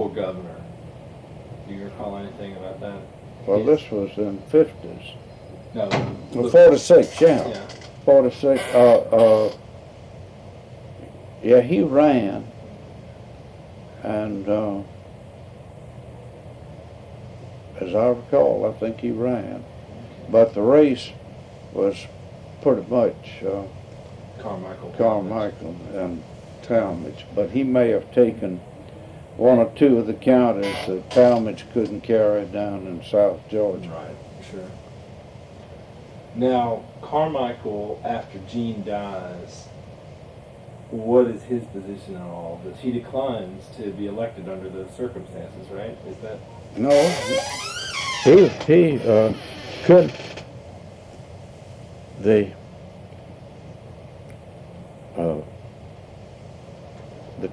governor. Do you recall anything about that? Well, this was in the 50s. No. Well, 46, yeah. Yeah. 46, yeah, he ran, and as I recall, I think he ran, but the race was pretty much Carmichael and Talmadge, but he may have taken one or two of the counties that Talmadge couldn't carry down in South Georgia. Right, sure. Now, Carmichael, after Gene dies, what is his position on all of this? He declines to be elected under those circumstances, right? Is that... No, he could.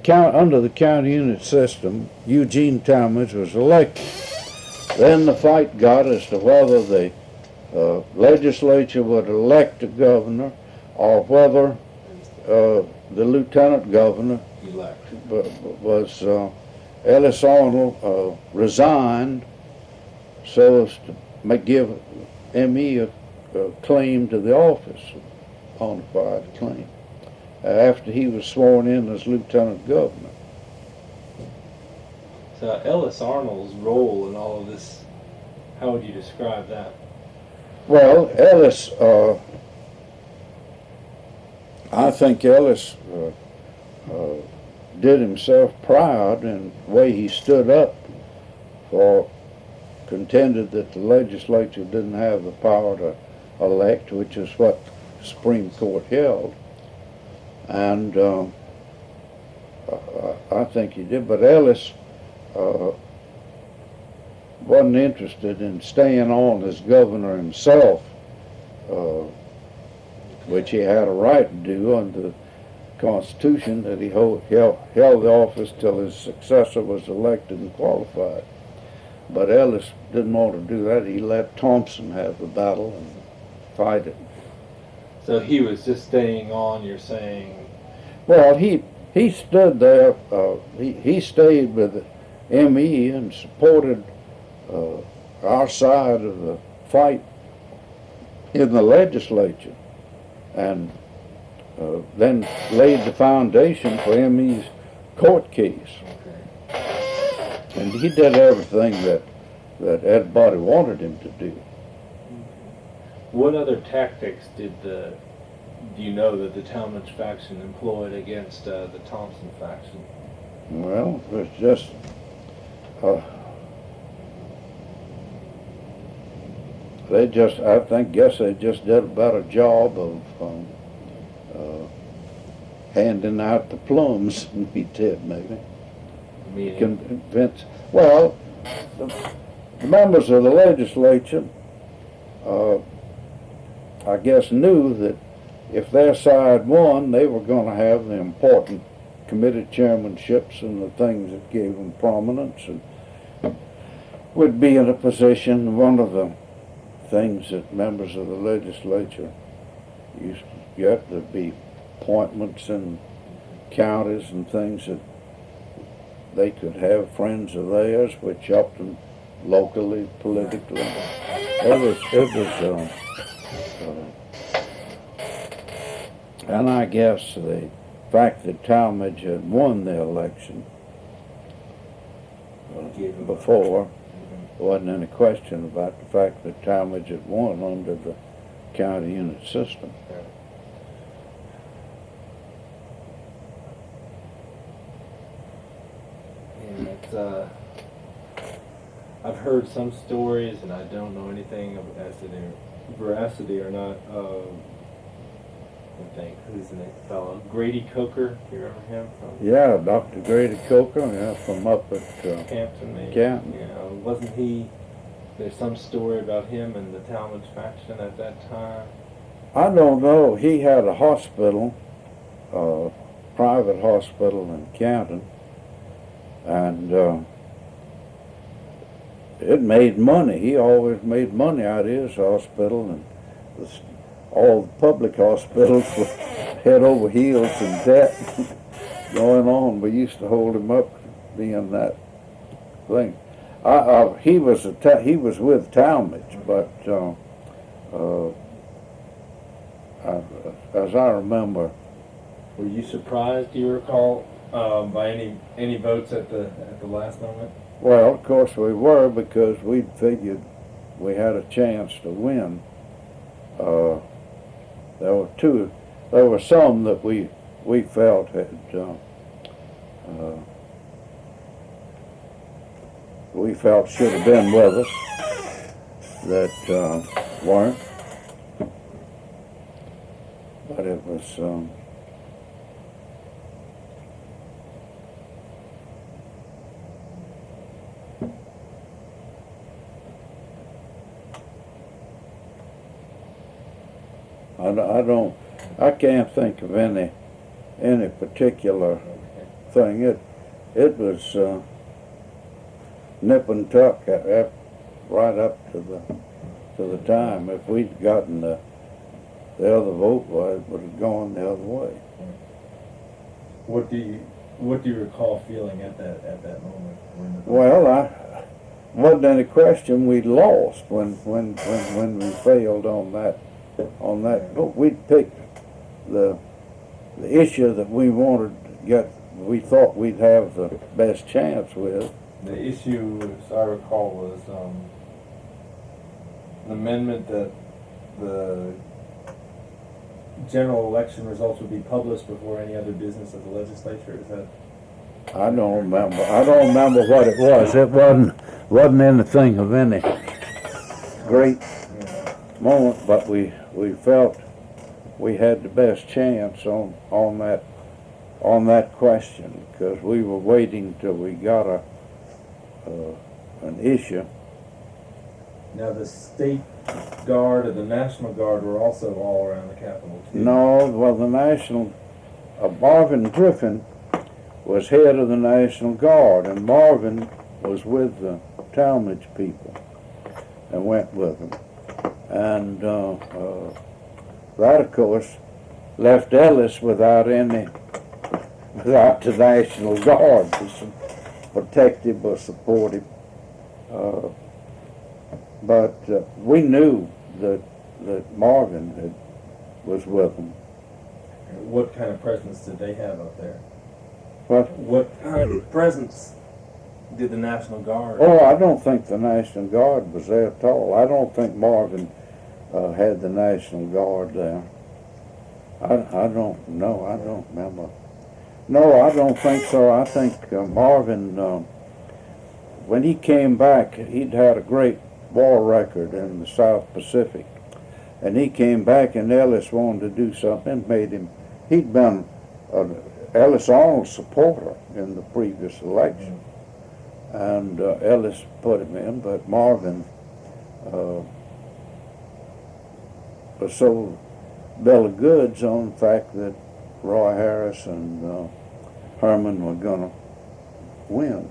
Under the county unit system, Eugene Talmadge was elected. Then the fight got as to whether the legislature would elect a governor or whether the lieutenant governor was Ellis Arnold resigned so as to give M.E. a claim to the office, a bona fide claim, after he was sworn in as lieutenant governor. So Ellis Arnold's role in all of this, how would you describe that? Well, Ellis, I think Ellis did himself proud in the way he stood up for, contended that the legislature didn't have the power to elect, which is what the Supreme Court held. And I think he did, but Ellis wasn't interested in staying on as governor himself, which he had a right to do under the Constitution, that he held the office till his successor was elected and qualified. But Ellis didn't want to do that. He let Thompson have the battle and fight it. So he was just staying on, you're saying? Well, he stood there. He stayed with M.E. and supported our side of the fight in the legislature, and then laid the foundation for M.E.'s court case. Okay. And he did everything that everybody wanted him to do. What other tactics do you know that the Talmadge faction employed against the Thompson faction? Well, it was just guess they just did a better job of handing out the plums than we did, maybe. Convince. Well, the members of the legislature, I guess, knew that if their side won, they were going to have the important committee chairmanships and the things that gave them prominence, and would be in a position. One of the things that members of the legislature used to get would be appointments in counties and things that they could have friends of theirs, which helped them locally, politically. And I guess the fact that Talmadge had won the election before, wasn't any question about the fact that Talmadge had won under the county unit system. And it's, I've heard some stories, and I don't know anything as to their veracity or not. I think who's the next fellow? Grady Cooker. Do you remember him from? Yeah, Dr. Grady Cooker, yeah, from up at Campton, maybe. Canton. You know, wasn't he? There's some story about him and the Talmadge faction at that time. I don't know. He had a hospital, private hospital in Canton, and it made money. He always made money out of his hospital, and all the public hospitals were head over heels in debt going on. We used to hold him up being that thing. He was with Talmadge, but as I remember. Were you surprised, do you recall, by any votes at the last moment? Well, of course we were, because we figured we had a chance to win. There were some that we felt had we felt should have been with us that weren't. But it was I can't think of any particular thing. It was nip and tuck right up to the time. If we'd gotten the other vote, well, it would have gone the other way. What do you recall feeling at that moment? Well, I wasn't any question we'd lost when we failed on that vote. We'd picked the issue that we wanted to get. We thought we'd have the best chance with. The issue, as I recall, was an amendment that the general election results would be published before any other business of the legislature. Is that? I don't remember. I don't remember what it was. It wasn't anything of any great moment, but we felt we had the best chance on that question, because we were waiting till we got an issue. Now the state guard and the National Guard were also all around the Capitol too. No, well, the National Marvin Griffin was head of the National Guard, and Marvin was with the Talmadge people and went with them. And that, of course, left Ellis without the National Guard to protect him or support him. But we knew that Marvin was with them. What kind of presence did they have up there? What kind of presence did the National Guard? Oh, I don't think the National Guard was there at all. I don't think Marvin had the National Guard there. I don't know. I don't remember. No, I don't think so. I think Marvin, when he came back, he'd had a great war record in the South Pacific. And he came back, and Ellis wanted to do something, he'd been Ellis Arnold supporter in the previous election. And Ellis put him in, but Marvin was so bill of goods on the fact that Roy Harris and Herman were going to win.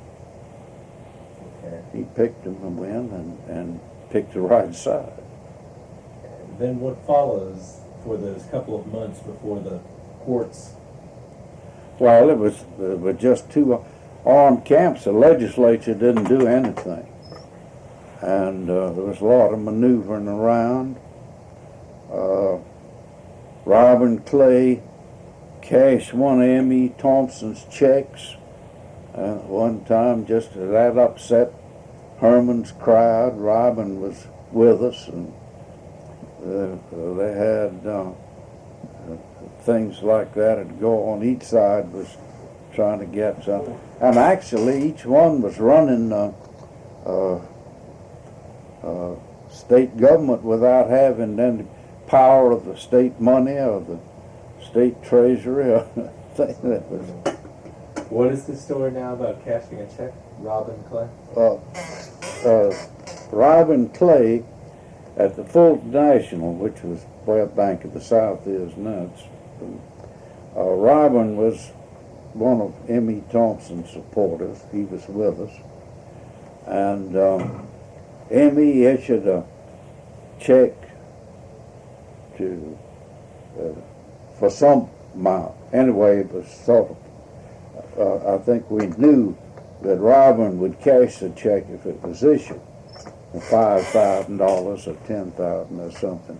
Okay. He picked them to win and picked the right side. And then what follows for those couple of months before the courts? Well, it was just two armed camps. The legislature didn't do anything. And there was a lot of maneuvering around. Robin Clay cashed one of M.E. Thompson's checks one time, just that upset Herman's crowd. Robin was with us, and they had things like that would go on. Each side was trying to get something. And actually, each one was running state government without having any power of the state money or the state treasury or thing that was. What is the story now about cashing a check? Robin Clay? Robin Clay at the Fulton National, which was where Bank of the South is now. Robin was one of M.E. Thompson's supporters. He was with us. And M.E. issued a check to for some amount. Anyway, it was sort of, I think we knew that Robin would cash the check if it was issued, $5,000 or $10,000 or something.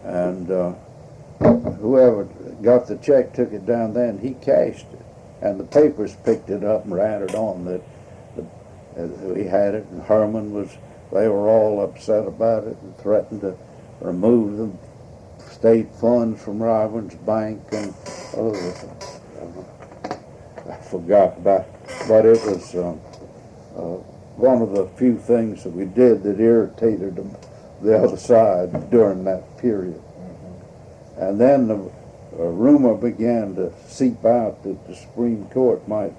And whoever got the check took it down there and he cashed it. And the papers picked it up and ran it on that we had it, and Herman they were all upset about it and threatened to remove the state funds from Robin's bank and I forgot about it. But it was one of the few things that we did that irritated them, the other side during that period. And then the rumor began to seep out that the Supreme Court might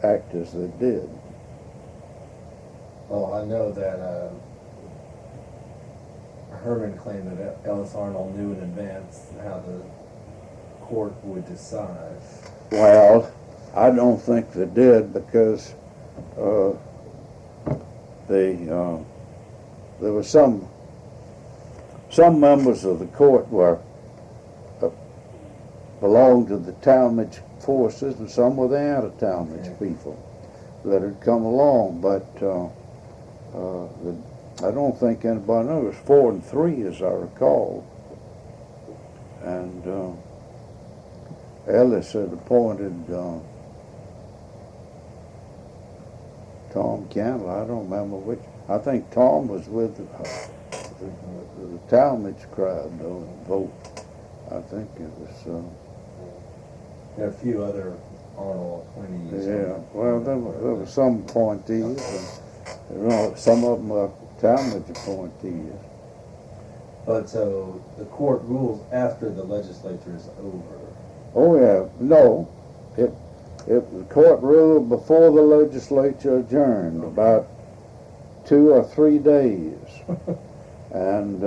act as they did. Well, I know that Herman claimed that Ellis Arnold knew in advance how the court would decide. Well, I don't think they did because there were some members of the court belonged to the Talmadge forces, and some were the anti-Talmadge people that had come along. But I don't think anybody knew. It was 4-3, as I recall. And Ellis had appointed Tom Candler. I don't remember which. I think Tom was with the Talmadge crowd, though, vote. I think it was. There are a few other Arnold appointees. Yeah, well, there were some appointees, and some of them were Talmadge appointees. But so the court rules after the legislature is over. Oh yeah, no, the court ruled before the legislature adjourned, about 2 or 3 days, and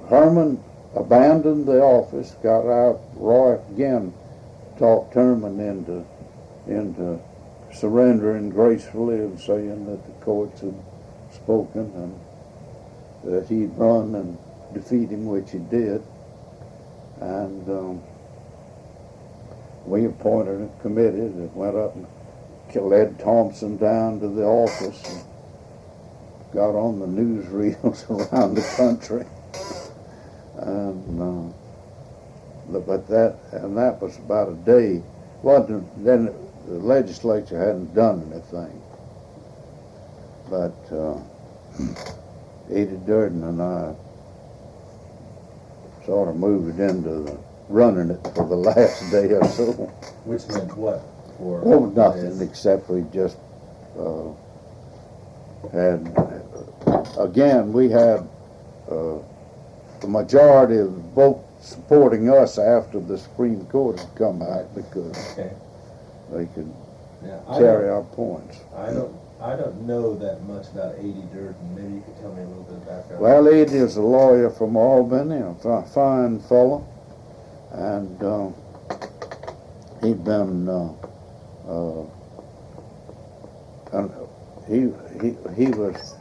Herman abandoned the office, got out. Roy again talked Herman into surrendering gracefully and saying that the courts had spoken and that he'd run and defeat him, which he did. And we appointed a committee that went up and led Thompson down to the office and got on the newsreels around the country. And that was about a day. Then the legislature hadn't done anything. But Eddie Durden and I sort of moved into running it for the last day or so. Which meant what? For Nothing except we just had, again, we had the majority of the vote supporting us after the Supreme Court had come out because they could carry our points. I don't know that much about Eddie Durden. Maybe you could tell me a little bit about that. Well, Eddie is a lawyer from Albany, a fine fellow, and he'd been he was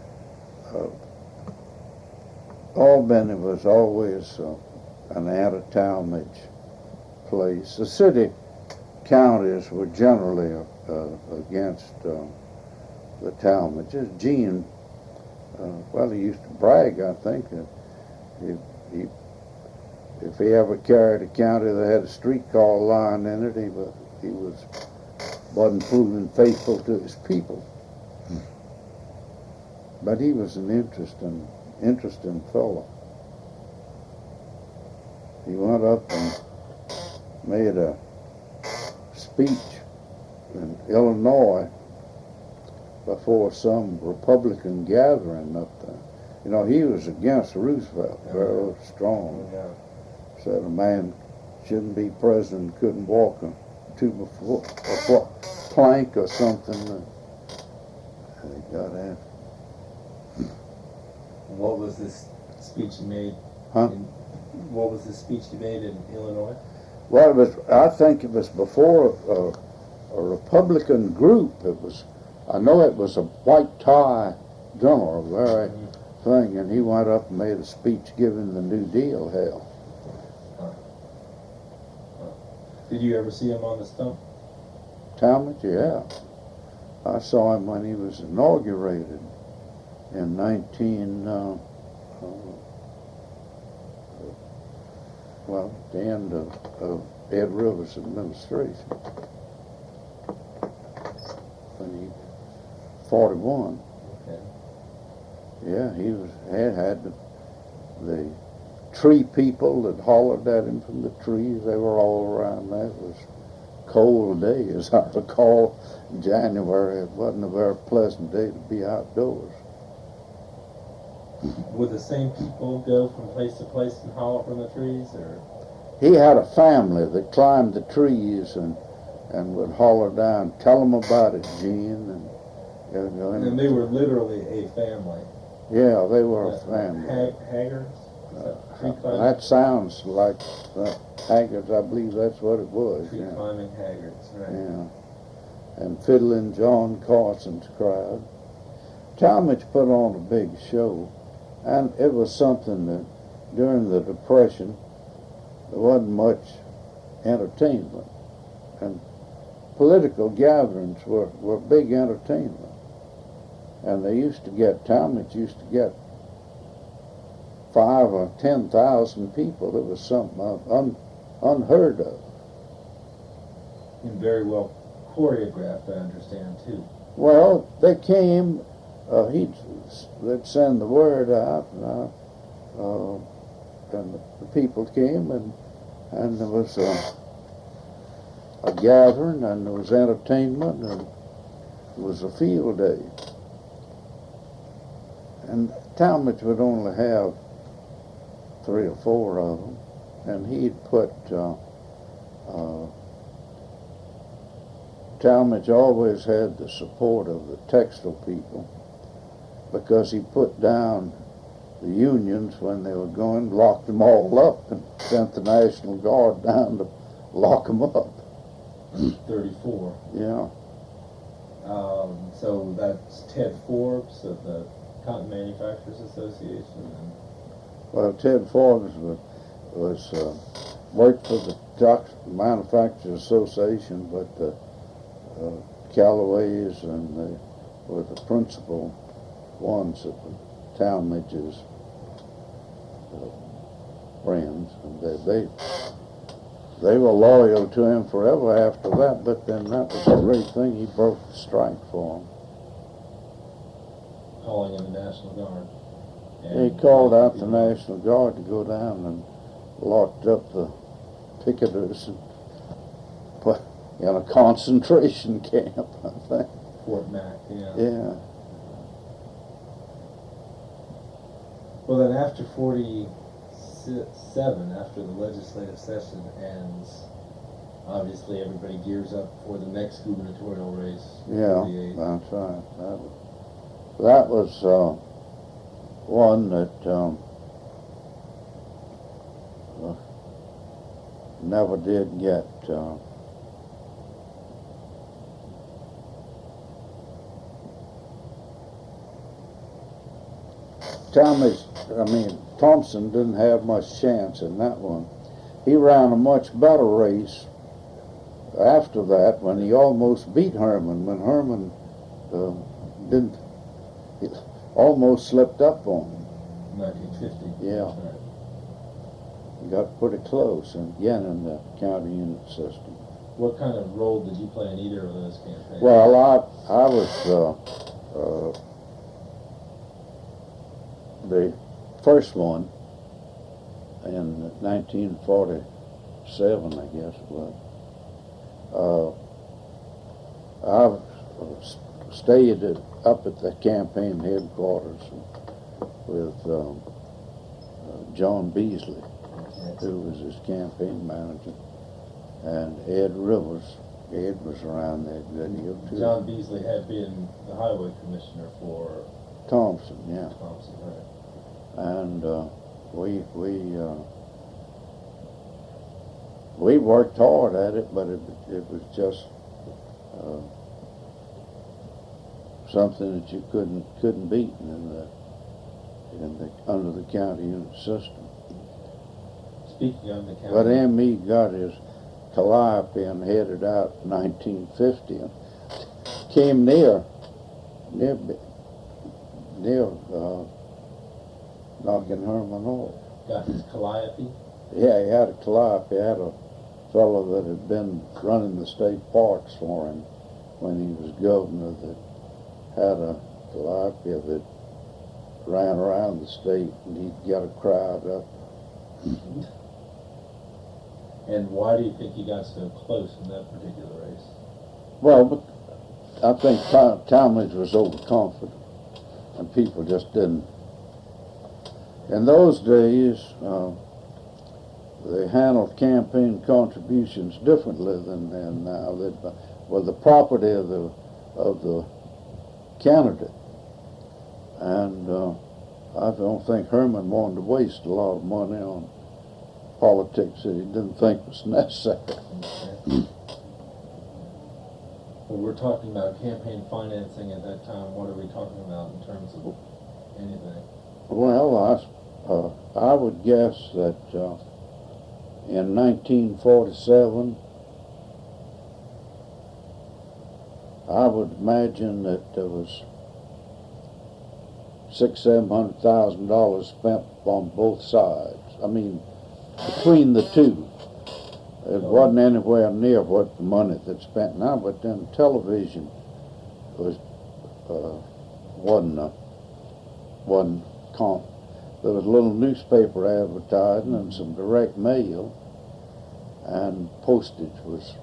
Albany was always an anti-Talmadge place. The city counties were generally against the Talmadges. Gene, well, he used to brag, I think, that if he ever carried a county that had a streetcar line in it, he wasn't proven faithful to his people. But he was an interesting fellow. He went up and made a speech in Illinois before some Republican gathering up there. You know, he was against Roosevelt, very strong. Yeah. Said a man shouldn't be president, couldn't walk a plank or something. He got in. What was this speech he made? Huh? What was this speech he made in Illinois? Well, it was, I think it was before a Republican group. I know it was a white tie drummer, a very thing, and he went up and made a speech giving the New Deal hell. Did you ever see him on the stump? Talmadge, yeah. I saw him when he was inaugurated in the end of Ed Rivers' administration. When he 41. Okay. Yeah, he had the tree people that hollered at him from the trees. They were all around that. It was a cold day, as I recall. In January, it wasn't a very pleasant day to be outdoors. Would the same people go from place to place and holler from the trees, or? He had a family that climbed the trees and would holler down, "Tell them about it, Gene." And they were literally a family. Yeah, they were a family. Haggards? Tree climbing? That sounds like Haggards. I believe that's what it was. Tree climbing Haggards, right? Yeah. And Fiddling John Carson's crowd. Talmadge put on a big show, and it was something that during the Depression there wasn't much entertainment, and political gatherings were big entertainment. And Talmadge used to get 5,000 or 10,000 people. It was something unheard of. And very well choreographed, I understand, too. Well, they came, they'd send the word out, and the people came, and there was a gathering, and there was entertainment, and it was a field day. And Talmadge would only have 3 or 4 of them, and he'd put, Talmadge always had the support of the textile people, because he put down the unions when they were going, locked them all up, and sent the National Guard down to lock them up. 34. Yeah. So that's Ted Forbes of the Cotton Manufacturers Association. Well, Ted Forbes was worked for the Manufacturers Association, but the Callaways were the principal ones of the Talmadge's friends, and they were loyal to him forever after that. But then that was a great thing. He broke the strike for him. Calling in the National Guard. He called out the National Guard to go down and locked up the picketers and put in a concentration camp, I think. Fort Mac, yeah. Yeah. Well, then after 47, after the legislative session ends, obviously everybody gears up for the next gubernatorial race. Yeah, 48. that's right. That was one that never did get Thompson didn't have much chance in that one. He ran a much better race after that when he almost beat Herman, when Herman he almost slipped up on him. 1950. Yeah. Right. He got pretty close, and again in the county unit system. What kind of role did you play in either of those campaigns? Well, I was the first one in 1947, I guess it was. I stayed up at the campaign headquarters with John Beasley, who was his campaign manager, and Ed Rivers. Ed was around that good deal too. John Beasley had been the highway commissioner for Thompson, yeah. Thompson, right? And we worked hard at it, but it was just something that you couldn't beat under the county unit system. Speaking of the county, But M.E. got his calliope and headed out in 1950 and came near knocking Herman off. got his calliope. Yeah, he had a calliope. He had a fellow that had been running the state parks for him when he was governor that had a calliope that ran around the state, and he'd get a crowd up. And why do you think he got so close in that particular race? Well, but I think Talmadge was overconfident, and people just didn't. In those days, they handled campaign contributions differently than now. They were the property of the candidate, and I don't think Herman wanted to waste a lot of money on politics that he didn't think was necessary. Okay. When we're talking about campaign financing at that time, what are we talking about in terms of anything? Well, I would guess that in 1947, I would imagine that there was $600,000-700,000 spent on both sides. I mean, between the two. It wasn't anywhere near what the money that's spent now, but then television was wasn't comp. There was a little newspaper advertising and some direct mail, and postage was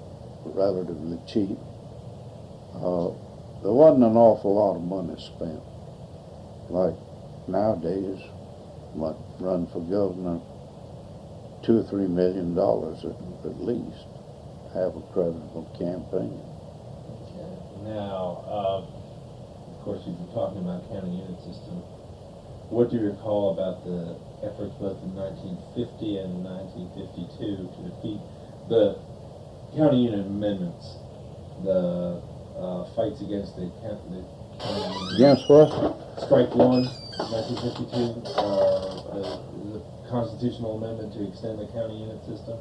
relatively cheap. There wasn't an awful lot of money spent. Like nowadays, might run for governor $2 or $3 million at least, have a creditable campaign. Okay. Now, of course, you've been talking about county unit system. What do you recall about the efforts both in 1950 and 1952 to defeat the county unit amendments, the fights against the county unit? Against what? Strike one, 1952, the constitutional amendment to extend the county unit system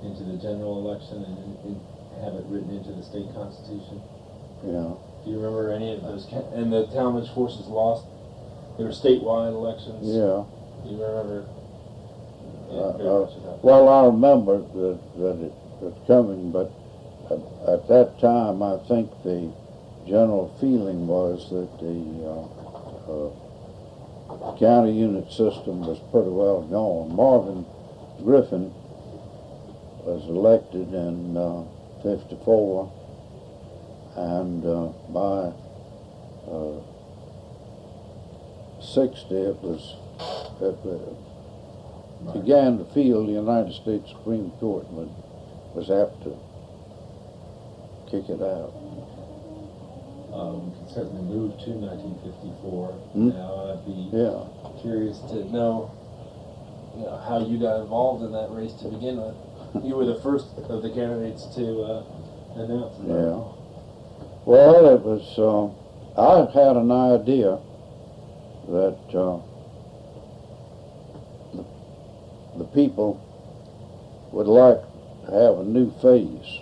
into the general election and have it written into the state constitution. Yeah. Do you remember any of those? And the Talmadge forces lost their statewide elections. Yeah. Do you remember? Well, I remember that it was coming, but at that time, I think the general feeling was that the county unit system was pretty well gone. Marvin Griffin was elected in 54, and by 60 it began to feel the United States Supreme Court was apt to kick it out. We can certainly move to 1954. Hmm? Now, I'd be Yeah. curious to know, how you got involved in that race to begin with. You were the first of the candidates to announce it. Yeah. Well, it was, I had an idea that the people would like to have a new face,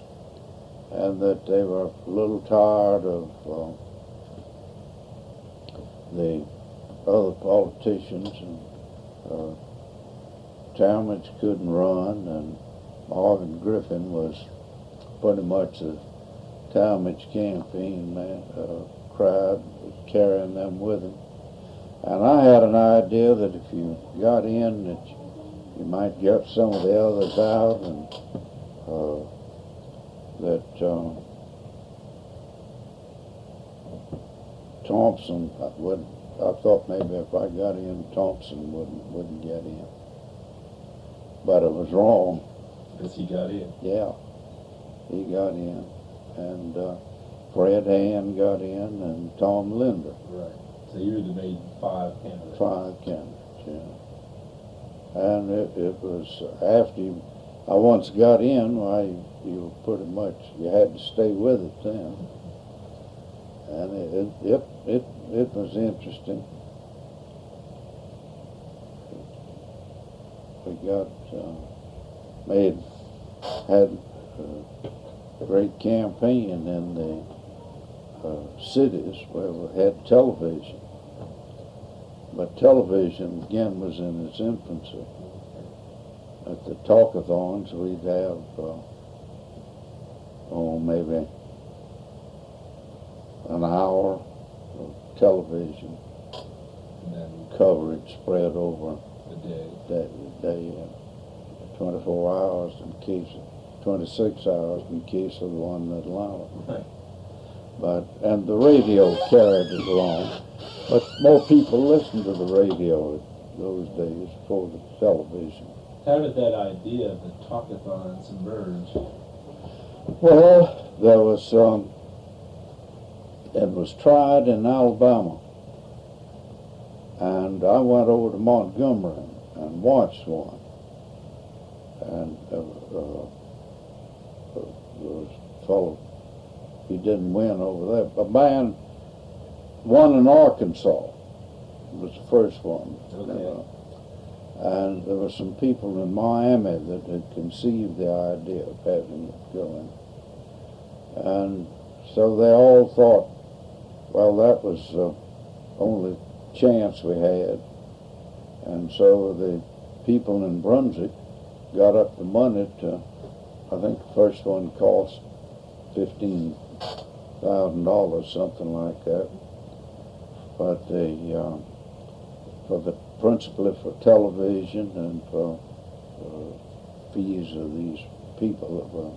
and that they were a little tired of the other politicians, and Talmadge couldn't run, and Marvin Griffin was pretty much the Talmadge campaign man, crowd was carrying them with him. And I had an idea that if you got in, that you might get some of the others out, and Thompson, I thought maybe if I got in, Thompson wouldn't get in. But I was wrong. Because he got in. Yeah, he got in. And Fred Hand got in, and Tom Linder. Right. So you would have made 5 candidates. 5 candidates, yeah. And it was after I once got in, you were pretty much, you had to stay with it then. And it was interesting. We got had a great campaign in the cities where we had television. But television again was in its infancy. At the talkathons, we'd have maybe an hour of television And then coverage spread over the day. that day, 24 hours in case, 26 hours in case of the one in Atlanta. Right. But and the radio carried it along. But more people listened to the radio those days before the television. How did that idea of the talkathons emerge? Well, there was it was tried in Alabama, and I went over to Montgomery and watched one, and there was a fellow, he didn't win over there. A man won in Arkansas. It was the first one. Okay. And there were some people in Miami that had conceived the idea of having it going. And so they all thought, well, that was the only chance we had. And so the people in Brunswick got up the money to, I think the first one cost $15,000, something like that. But principally for television and for fees of these people that were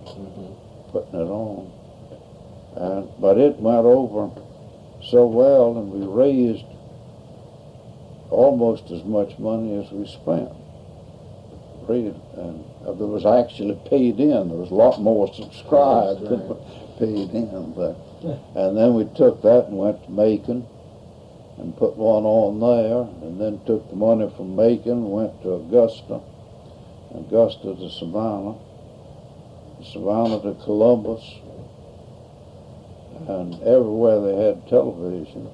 putting it on. But it went over so well, and we raised almost as much money as we spent. And there was actually paid in. There was a lot more subscribed than paid in. But, and then we took that and went to Macon and put one on there, and then took the money from Macon, went to Augusta to Savannah, Savannah to Columbus, and everywhere they had television.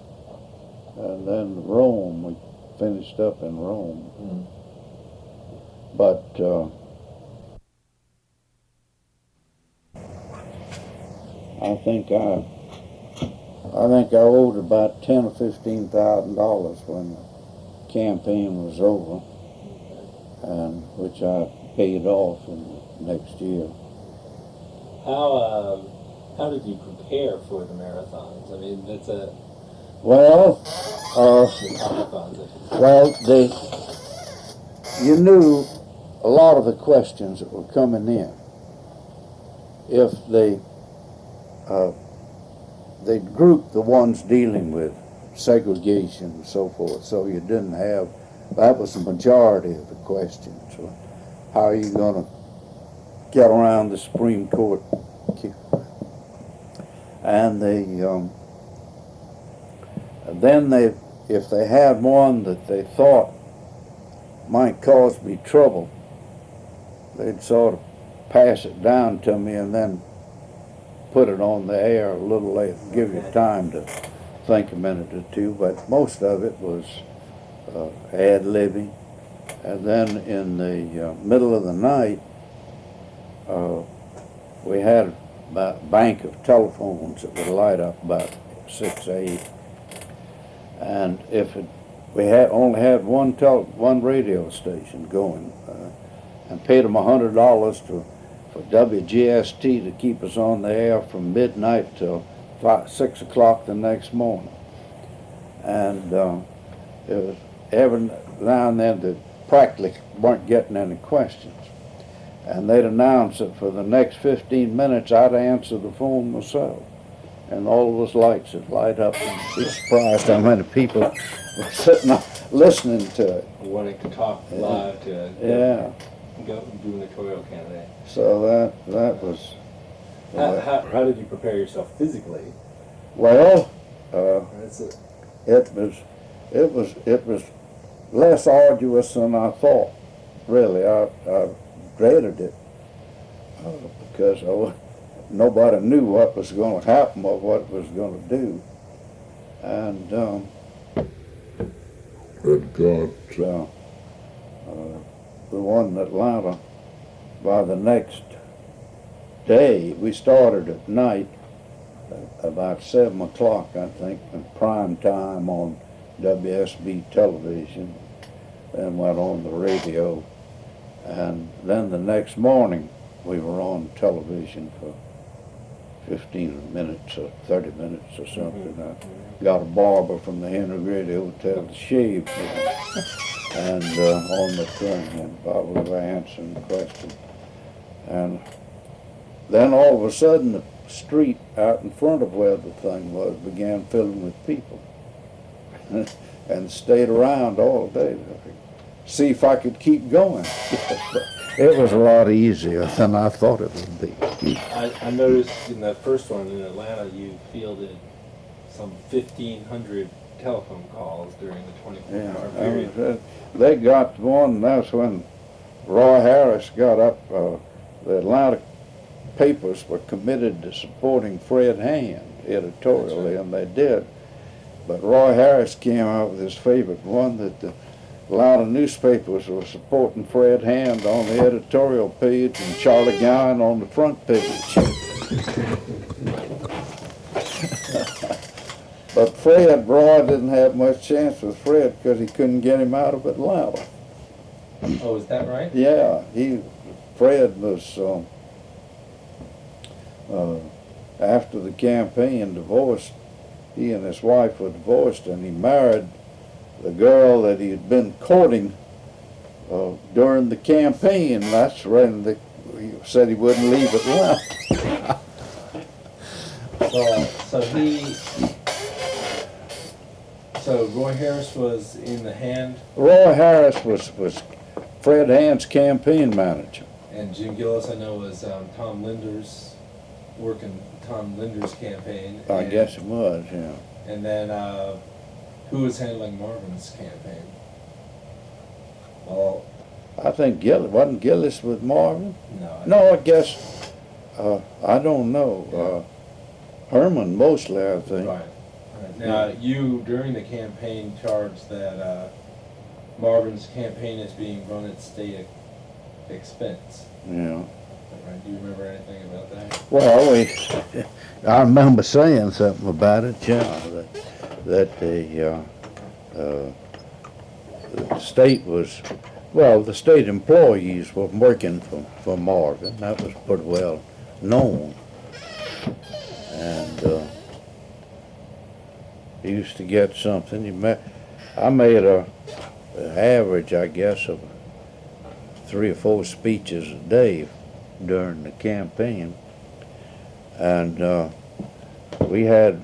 And then Rome, we finished up in Rome. Mm. But I think I owed about $10,000 or $15,000 when the campaign was over, and which I paid off in the next year. How did you prepare for the marathons? I mean, that's a Well, talkathons. You knew a lot of the questions that were coming in. If they'd group the ones dealing with segregation and so forth, so you didn't have, that was the majority of the questions. How are you going to get around the Supreme Court? And then if they had one that they thought might cause me trouble, they'd sort of pass it down to me and then put it on the air a little later, give you time to think a minute or two, but most of it was ad-libbing. And then in the middle of the night, we had about a bank of telephones that would light up about 6, 8. And if we only had one radio station going, and paid them $100 for WGST to keep us on the air from midnight till 6 o'clock the next morning. And it was every now and then they practically weren't getting any questions. And they'd announce that for the next 15 minutes I'd answer the phone myself. and all those lights would light up, and be surprised how many people were sitting up listening to it. Wanting to talk live to Yeah, gubernatorial candidate. so that was, How did you prepare yourself physically? well, That's it. it was less arduous than I thought, really. I dreaded it, because nobody knew what was going to happen or what it was going to do. And Good God. so, we won in Atlanta. By the next day, we started at night, about 7 o'clock, I think, in prime time on WSB television, then went on the radio, and then the next morning we were on television for 15 minutes or 30 minutes or something. I got a barber from the Henry Grady Hotel to shave me, and on the thing, and Bob was answering the question. And then all of a sudden the street out in front of where the thing was began filling with people, and stayed around all day to see if I could keep going. It was a lot easier than I thought it would be. I noticed in that first one in Atlanta, you fielded some 1,500 telephone calls during the 24-hour period. They got one, that's when Roy Harris got up, the Atlanta papers were committed to supporting Fred Hand editorially, and they did. But Roy Harris came out with his favorite one, that a lot of newspapers were supporting Fred Hand on the editorial page and Charlie Gowen on the front page. But Roy didn't have much chance with Fred because he couldn't get him out of Atlanta. Oh, is that right? Yeah, Fred was, after the campaign, divorced. He and his wife were divorced, and he married the girl that he had been courting during the campaign. That's when he said he wouldn't leave Atlanta. So Roy Harris was in the Hand, Roy Harris was Fred Hand's campaign manager. and Jim Gillis, I know, was Tom Linder's, working Tom Linder's campaign. I guess it was, yeah. And then who was handling Marvin's campaign? Well, I think wasn't Gillis with Marvin? No. No, I guess, I don't know. Herman mostly, I think. Right. Now, you, during the campaign, charged that Marvin's campaign is being run at state expense. Yeah. Right. Do you remember anything about that? Well, I remember saying something about it, yeah, that the state was, well, the state employees were working for Marvin. That was pretty well known. And he used to get something. I made an average, I guess, of 3 or 4 speeches a day during the campaign, and I had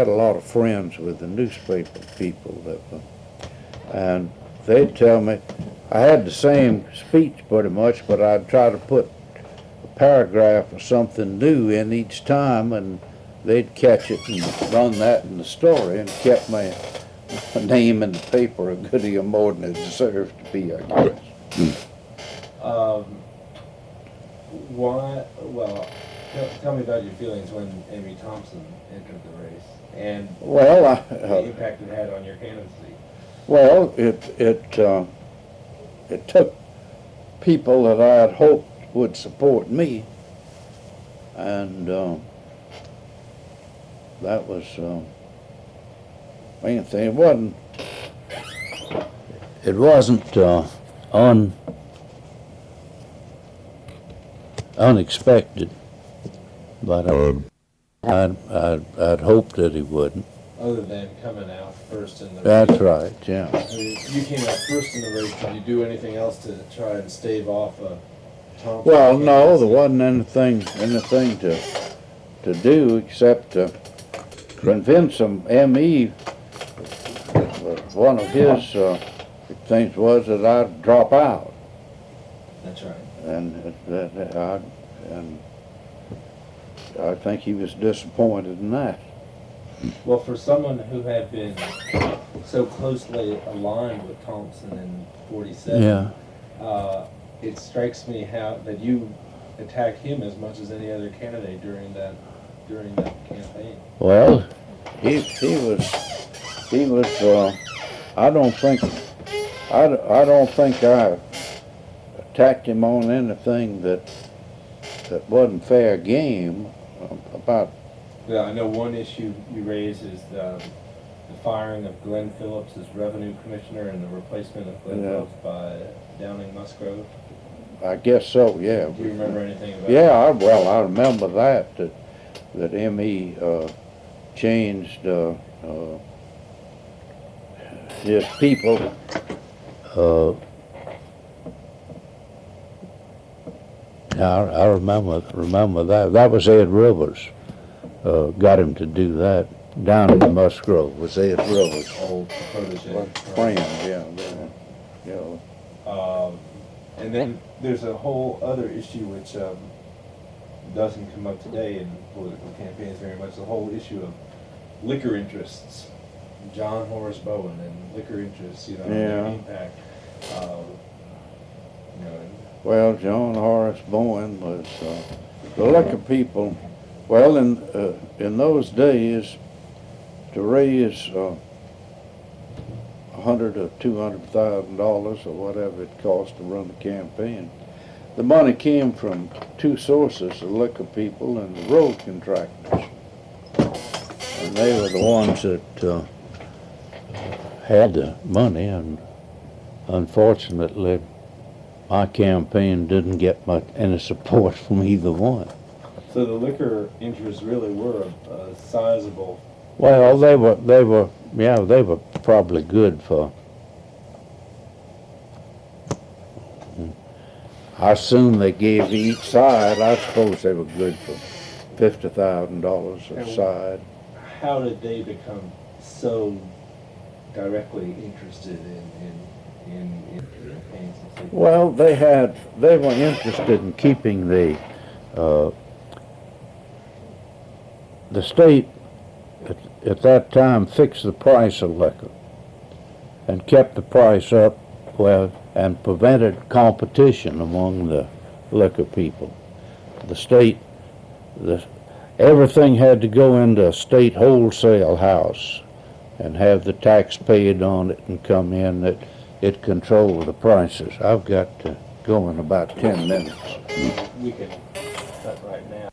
a lot of friends with the newspaper people and they'd tell me I had the same speech pretty much, but I'd try to put a paragraph or something new in each time, and they'd catch it and run that in the story, and kept my name in the paper a good deal more than it deserved to be, I guess. Why? Well, tell me about your feelings when Amy Thompson entered the race, and Well, the impact it had on your candidacy. well, it took people that I had hoped would support me, and that was main thing. It wasn't unexpected, but I'd hoped that he wouldn't. Other than coming out first in the race. That's right, yeah. I mean, you came out first in the race. Did you do anything else to try and stave off Thompson? Well, no, there wasn't anything to to do except to convince them. M.E., one of his things was that I'd drop out. That's right. And I think he was disappointed in that. Well, for someone who had been so closely aligned with Thompson in '47, it strikes me that you attacked him as much as any other candidate during that campaign. Well, he was. I don't think I attacked him on anything that wasn't fair game about. Yeah, I know one issue you raised is the firing of Glenn Phillips as revenue commissioner and the replacement of Glenn Phillips by Downing Musgrove. I guess so. Yeah. Do you remember anything about Yeah. that? I remember that M.E. changed his people. I remember that. That was Ed Rivers. Got him to do that. Down in Musgrove was Ed Rivers. Old protege. Friend, yeah. And then there's a whole other issue which doesn't come up today in political campaigns very much, the whole issue of liquor interests. John Horace Bowen and liquor interests, and their impact. Well, John Horace Bowen was the liquor people. Well, in those days, to raise $100,000 or $200,000 or whatever it cost to run the campaign, the money came from two sources: the liquor people and the road contractors, and they were the ones that had the money. And unfortunately, my campaign didn't get any support from either one. So the liquor interests really were a sizable. Well, they were probably good for. I assume they gave each side. I suppose they were good for $50,000 a side. How did they become so directly interested in campaigns? Well, they were interested in keeping the state at that time fixed the price of liquor and kept the price up, and prevented competition among the liquor people. The state, everything had to go into a state wholesale house and have the tax paid on it and come in. That it controlled the prices. I've got to go in about 10 minutes. We can cut right now.